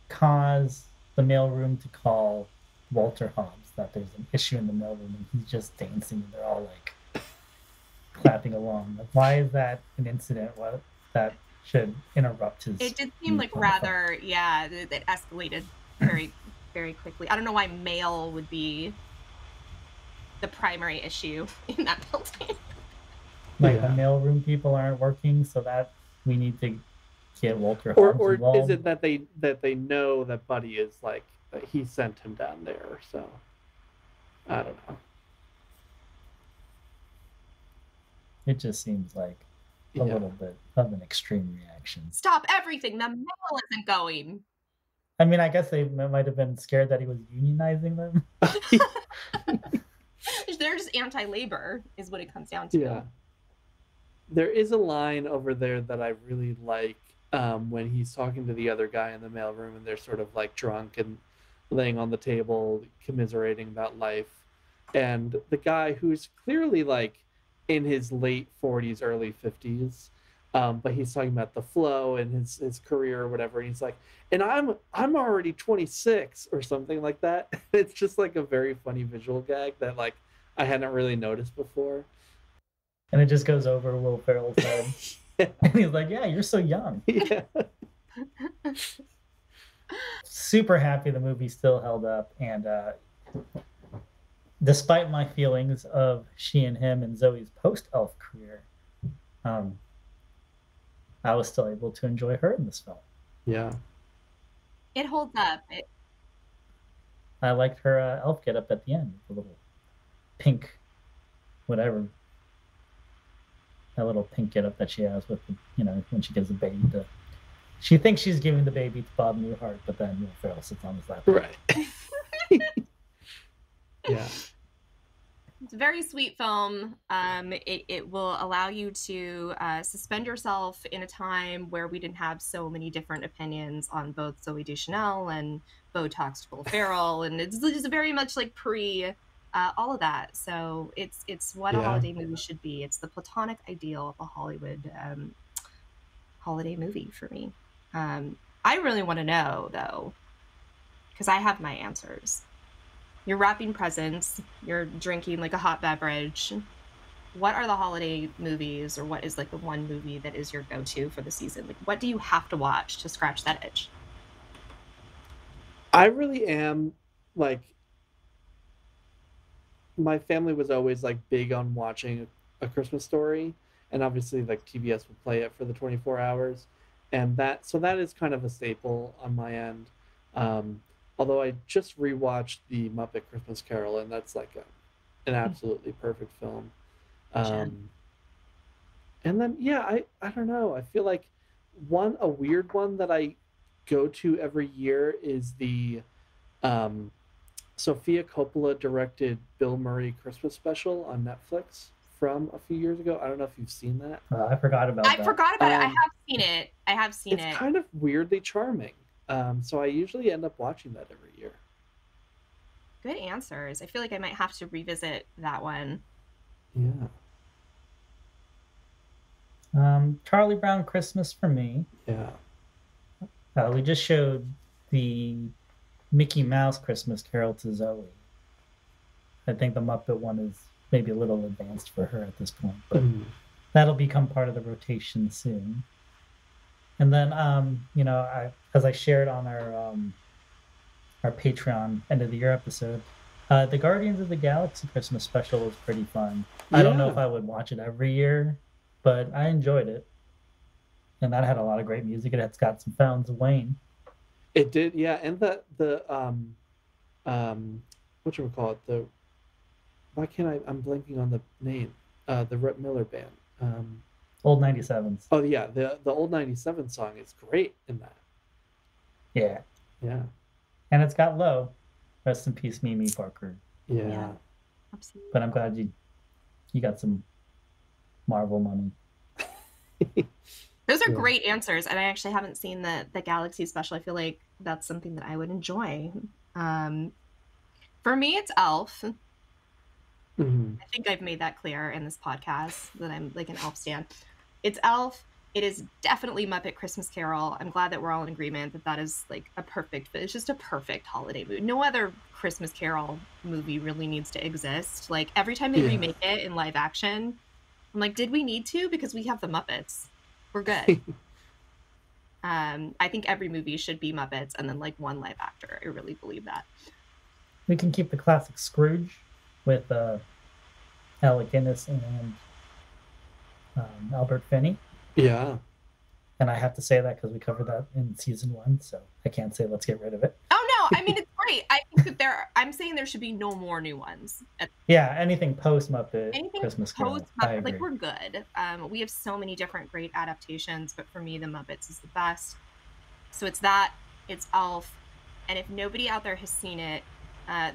cause the mailroom to call Walter Hobbs that there's an issue in the mailroom and he's just dancing and they're all like clapping along? Like, why is that an incident that should interrupt his... It did seem like rather, it escalated very, very quickly. I don't know why mail would be the primary issue in that building. Like the mailroom people aren't working, so that we need to get Walter Or Hobbs is involved. it that they know that Buddy is like that he sent him down there? So I don't know. It just seems like a little bit of an extreme reaction. Stop everything. The mail isn't going. I mean, I guess they might have been scared that he was unionizing them. They're just anti-labor, is what it comes down to. Yeah. There is a line over there that I really like when he's talking to the other guy in the mailroom, and they're sort of like drunk and laying on the table, commiserating about life. And the guy who's clearly like in his late 40s, early 50s, but he's talking about the flow and his career or whatever. And he's like, and I'm already 26 or something like that. It's just like a very funny visual gag that like I hadn't really noticed before. And it just goes over Will Ferrell's head. Yeah. And he's like, yeah, you're so young. Yeah. Super happy the movie still held up. And despite my feelings of She and Him and Zoe's post-Elf career, I was still able to enjoy her in this film. Yeah. It holds up. I liked her elf get-up at the end, the little pink, whatever. That little pink get-up that she has with, when she gives the baby to... She thinks she's giving the baby to Bob Newhart, but then Will Ferrell sits on his lap. Right. Yeah. It's a very sweet film. It will allow you to suspend yourself in a time where we didn't have so many different opinions on both Zooey Deschanel and Botox Will Ferrell, and it's very much like pre all of that. So it's what a holiday movie should be. It's the platonic ideal of a Hollywood holiday movie for me. I really want to know though, because I have my answers. You're wrapping presents, you're drinking like a hot beverage. What are the holiday movies, or what is like the one movie that is your go-to for the season? Like, what do you have to watch to scratch that itch? I really am like, my family was always like big on watching A Christmas Story, and obviously like TBS would play it for the 24 hours, and that is kind of a staple on my end. Although I just rewatched the Muppet Christmas Carol, and that's like an absolutely perfect film. And then I don't know. I feel like a weird one that I go to every year is the Sofia Coppola directed Bill Murray Christmas special on Netflix from a few years ago. I don't know if you've seen that. I forgot about that. I forgot about it. I have seen it. It's kind of weirdly charming. So I usually end up watching that every year. Good answers. I feel like I might have to revisit that one. Yeah. Charlie Brown Christmas for me. Yeah. We just showed the Mickey Mouse Christmas Carol to Zoe. I think the Muppet one is maybe a little advanced for her at this point, but that'll become part of the rotation soon. And then, as I shared on our Patreon end of the year episode, the Guardians of the Galaxy Christmas special was pretty fun. I don't know if I would watch it every year, but I enjoyed it. And that had a lot of great music. It's got some Fountains of Wayne. It did, yeah. And the what you would call it? I'm blanking on the name. The Rhett Miller band. Old 97s. Oh yeah, the Old 97 song is great in that. Yeah. Yeah. And it's got Low. Rest in peace, Mimi Parker. Yeah. Absolutely. But I'm glad you got some Marvel money. Those are great answers, and I actually haven't seen the Galaxy special. I feel like that's something that I would enjoy. For me, it's Elf. Mm-hmm. I think I've made that clear in this podcast that I'm like an Elf stan. It's Elf. It is definitely Muppet Christmas Carol. I'm glad that we're all in agreement that is like it's just a perfect holiday movie. No other Christmas Carol movie really needs to exist. Like every time they remake it in live action, I'm like, did we need to? Because we have the Muppets. We're good. I think every movie should be Muppets and then like one live actor. I really believe that. We can keep the classic Scrooge with Alec Guinness and Albert Finney. Yeah. And I have to say that because we covered that in season 1, so I can't say let's get rid of it. Oh no, I mean it's great. I think that I'm saying there should be no more new ones. Yeah, anything post Muppet Anything Christmas post Carol, I Muppet, agree. like we're good. We have so many different great adaptations, but for me, the Muppets is the best. So it's that, it's Elf, and if nobody out there has seen it,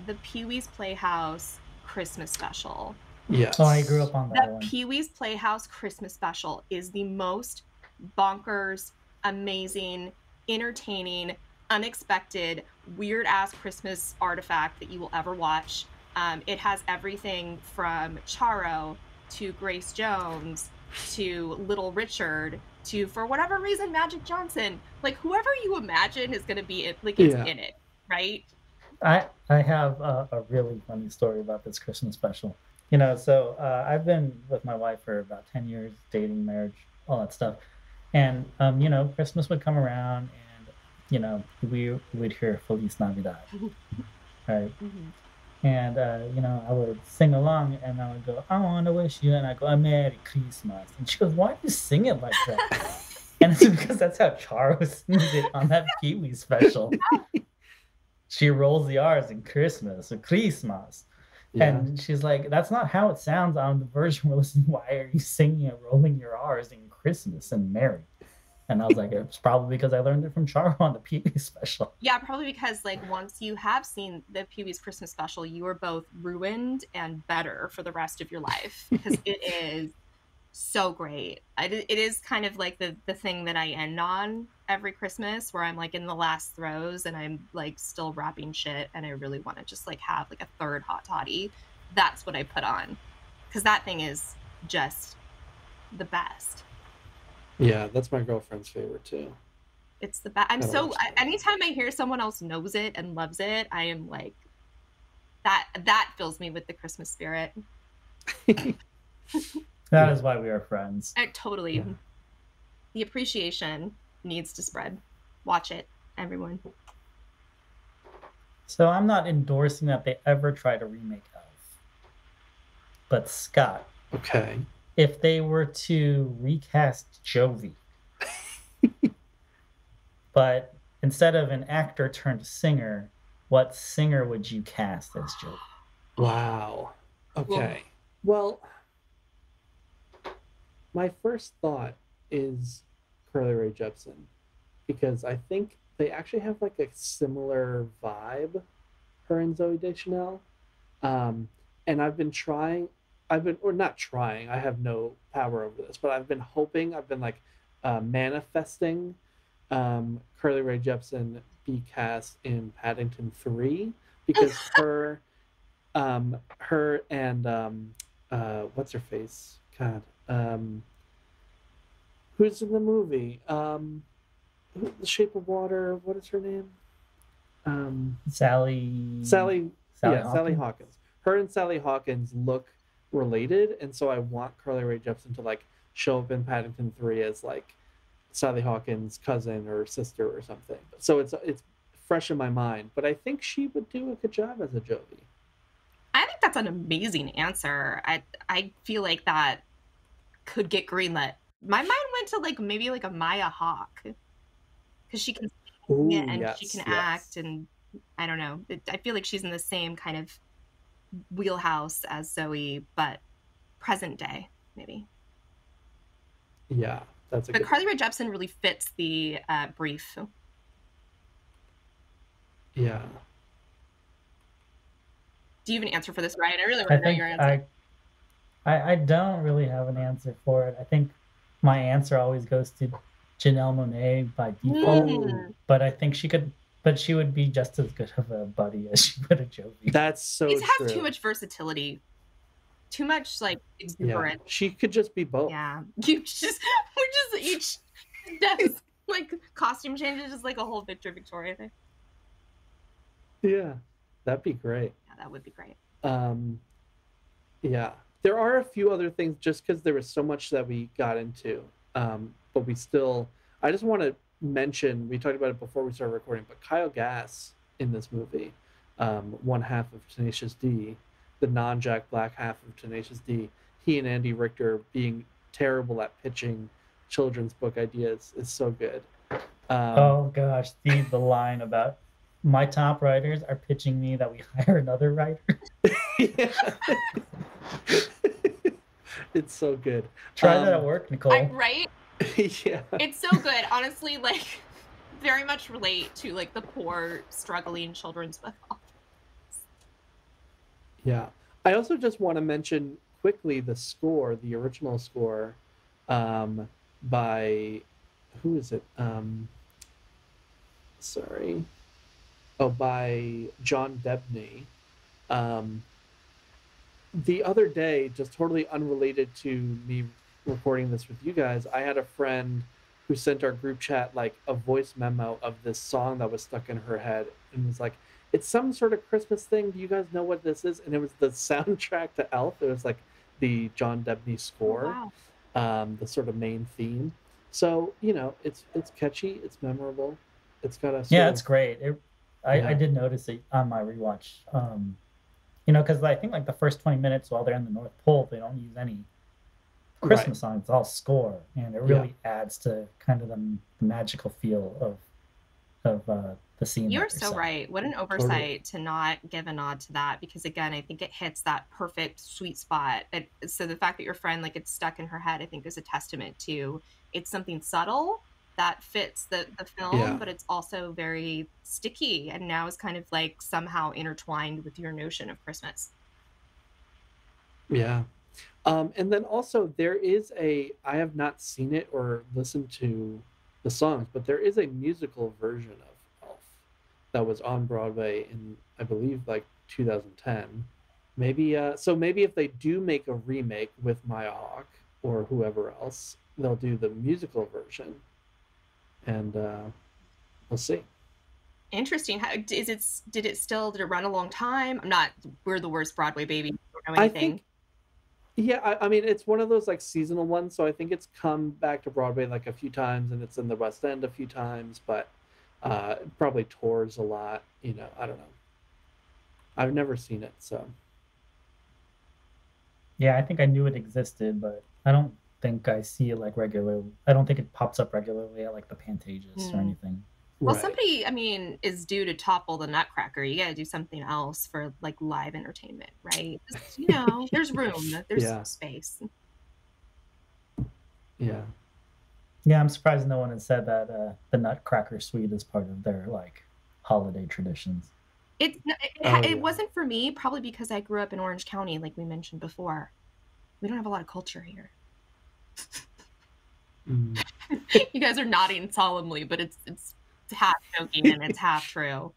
the Pee-wee's Playhouse Christmas special. Yes. Oh, I grew up on that The one. Pee-wee's Playhouse Christmas special is the most bonkers, amazing, entertaining, unexpected, weird-ass Christmas artifact that you will ever watch. It has everything from Charo to Grace Jones to Little Richard to, for whatever reason, Magic Johnson. Like, whoever you imagine is going to be, it's in it, right? I have a really funny story about this Christmas special. You know, so I've been with my wife for about 10 years, dating, marriage, all that stuff. And, you know, Christmas would come around and, you know, we would hear Feliz Navidad, right? Mm-hmm. And, you know, I would sing along and I would go, I want to wish you, and I go, a Merry Christmas. And she goes, why do you sing it like that? And it's because that's how Charo sings it on that Pee-wee special. She rolls the R's in Christmas or Christmas. Yeah. And she's like, that's not how it sounds on the version we're listening. Why are you singing and rolling your R's in Christmas and Merry? And I was like, it's probably because I learned it from Charo on the Pee-wee special. Yeah, probably because like once you have seen the Pee-wee's Christmas special, you are both ruined and better for the rest of your life because it is so great. It is kind of like the thing that I end on every Christmas, where I'm like in the last throes and I'm like still wrapping shit and I really want to just like have like a third hot toddy. That's what I put on because that thing is just the best. Yeah, that's my girlfriend's favorite too. It's the best. Anytime I hear someone else knows it and loves it, I am like, that fills me with the Christmas spirit. That is why we are friends. Totally. Yeah. The appreciation needs to spread. Watch it, everyone. So I'm not endorsing that they ever try to remake Elf. But Scott. Okay. If they were to recast Jovi, but instead of an actor turned singer, what singer would you cast as Jovi? Wow. Okay. Well, my first thought is Carly Rae Jepsen, because I think they actually have like a similar vibe, her and Zooey Deschanel. And I've been not trying, I have no power over this, but I've been like manifesting Carly Rae Jepsen be cast in Paddington 3, because her and what's her face? God. Who's in the movie? The Shape of Water. What is her name? Sally Hawkins. Her and Sally Hawkins look related, and so I want Carly Rae Jepsen to like show up in Paddington 3 as like Sally Hawkins' cousin or sister or something. So it's fresh in my mind, but I think she would do a good job as a Jovi. I think that's an amazing answer. I feel like that could get greenlit. My mind went to like maybe like a Maya Hawke, because she can sing it and she can act, and I don't know. I feel like she's in the same kind of wheelhouse as Zoe, but present day maybe. Yeah, that's a. But Carly Rae Jepsen really fits the brief. Yeah. Do you have an answer for this, Ryan? I really want to know your answer. I don't really have an answer for it. I think my answer always goes to Janelle Monáe by default. But I think she would be just as good of a buddy as she would a Jovi. That's so true. It has too much versatility. Too much like exuberance. Yeah. She could just be both. Yeah. We're just each does like costume changes, just like a whole Victoria thing. Yeah. That'd be great. Yeah, that would be great. Yeah. There are a few other things, just because there was so much that we got into. But I just want to mention, we talked about it before we started recording, but Kyle Gass in this movie, one half of Tenacious D, the non-Jack Black half of Tenacious D, he and Andy Richter being terrible at pitching children's book ideas is so good. Oh gosh, the line about my top writers are pitching me that we hire another writer. It's so good. Try that at work, Nicole. Right? Yeah. It's so good. Honestly, like, very much relate to like the poor, struggling children's book authors. Yeah. I also just want to mention quickly the score, the original score, by who is it? Sorry. Oh, by John Debney. The other day, just totally unrelated to me recording this with you guys, I had a friend who sent our group chat like a voice memo of this song that was stuck in her head and was like, it's some sort of Christmas thing. Do you guys know what this is? And it was the soundtrack to Elf. It was like the John Debney score, Oh, wow. the sort of main theme. So, you know, it's catchy, it's memorable. It's got a Yeah, it's great. I Yeah. did notice it on my rewatch. You know, because I think like the first 20 minutes while they're in the North Pole, they don't use any Christmas songs. It's all score, and it really adds to kind of the magical feel of the scene. You're so right. What an oversight to not give a nod to that, because again, I think it hits that perfect sweet spot. So the fact that your friend like it's stuck in her head, I think is a testament to it's something subtle that fits the film, but it's also very sticky and now is kind of like somehow intertwined with your notion of Christmas. Yeah. And then also there is I have not seen it or listened to the songs, but there is a musical version of Elf that was on Broadway in, I believe, like 2010. Maybe, so maybe if they do make a remake with Maya Hawke or whoever else, they'll do the musical version. And we'll see. Interesting. How did it run a long time? We're the worst Broadway baby. Don't know anything. I mean, it's one of those like seasonal ones, so I think it's come back to Broadway like a few times, and it's in the West End a few times, but probably tours a lot. You know, I don't know. I've never seen it, so. Yeah, I think I knew it existed, but I don't think I see it like regularly. I don't think it pops up regularly at like the Pantages or anything. Well, somebody, I mean, is due to topple the Nutcracker. You got to do something else for like live entertainment, right? Just, you know, there's room, there's space. Yeah. Yeah, I'm surprised no one has said that the Nutcracker Suite is part of their like holiday traditions. It wasn't for me, probably because I grew up in Orange County, like we mentioned before. We don't have a lot of culture here. You guys are nodding solemnly, but it's half joking and it's half true.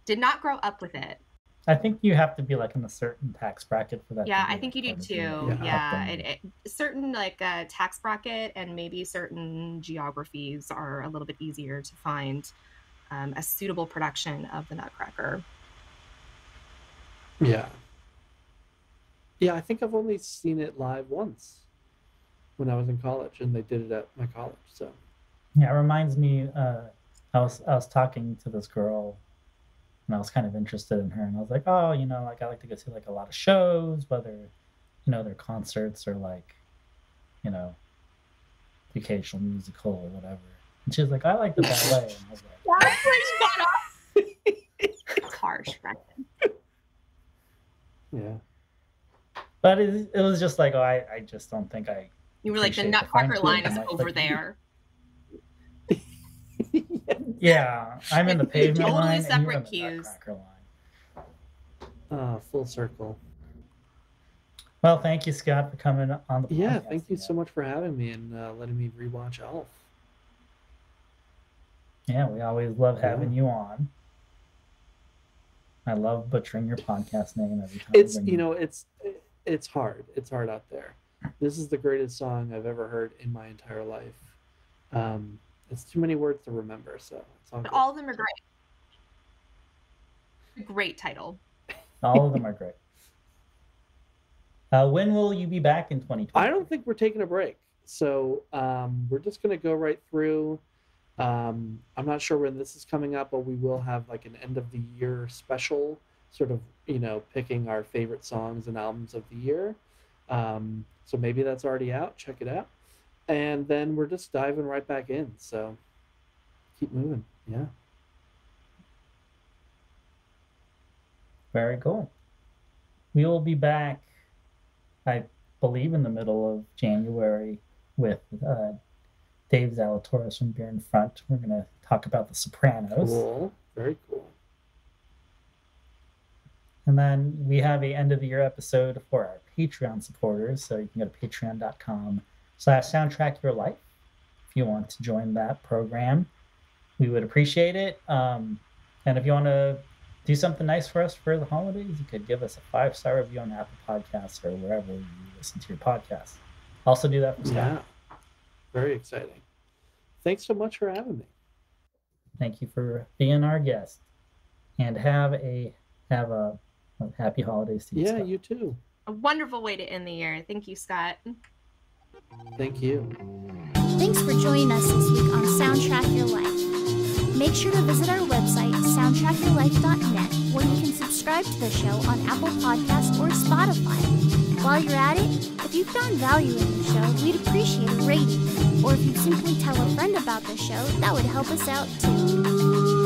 Did not grow up with it. I think you have to be like in a certain tax bracket for that. Yeah, I think you do too. Yeah, certain like tax bracket and maybe certain geographies are a little bit easier to find a suitable production of the Nutcracker. Yeah. Yeah, I think I've only seen it live once when I was in college, and they did it at my college. So. Yeah, it reminds me. I was talking to this girl, and I was kind of interested in her, and I was like, oh, you know, like I like to go see like a lot of shows, whether, you know, they're concerts or like, you know, the occasional musical or whatever. And she was like, I like the ballet. And I was like, that's where you got off. It's harsh, right? Yeah. But it was just like, oh, I just don't think I. You were like, the Nutcracker line is over there. Yeah, I'm in the pavement line. Totally separate cues. Full circle. Well, thank you, Scott, for coming on the podcast. Yeah, thank you so much for having me and letting me rewatch Elf. Yeah, we always love having you on. I love butchering your podcast name every time. It's, you know, it's hard. It's hard out there. This is the greatest song I've ever heard in my entire life. It's too many words to remember, so it's all good. All of them are great. Great title. All of them are great. When will you be back in 2020? I don't think we're taking a break. So we're just going to go right through. I'm not sure when this is coming up, but we will have like an end of the year special, sort of, you know, picking our favorite songs and albums of the year. So maybe that's already out. Check it out. And then we're just diving right back in. So keep moving. Yeah. Very cool. We will be back, I believe, in the middle of January with Dave Zalatoris from Beer in Front. We're going to talk about The Sopranos. Cool. Very cool. And then we have a end of the year episode for our Patreon supporters. So you can go to patreon.com/soundtrack your life if you want to join that program. We would appreciate it. And if you want to do something nice for us for the holidays, you could give us a 5-star review on Apple Podcasts or wherever you listen to your podcasts. Also do that for Scott. Yeah. Very exciting. Thanks so much for having me. Thank you for being our guest. And have a happy holidays to you, Yeah, Scott. you too. A wonderful way to end the year. Thank you, Scott. Thank you. Thanks for joining us this week on Soundtrack Your Life. Make sure to visit our website, soundtrackyourlife.net, where you can subscribe to the show on Apple Podcasts or Spotify. While you're at it, if you found value in the show, we'd appreciate a rating. Or if you'd simply tell a friend about the show, that would help us out too.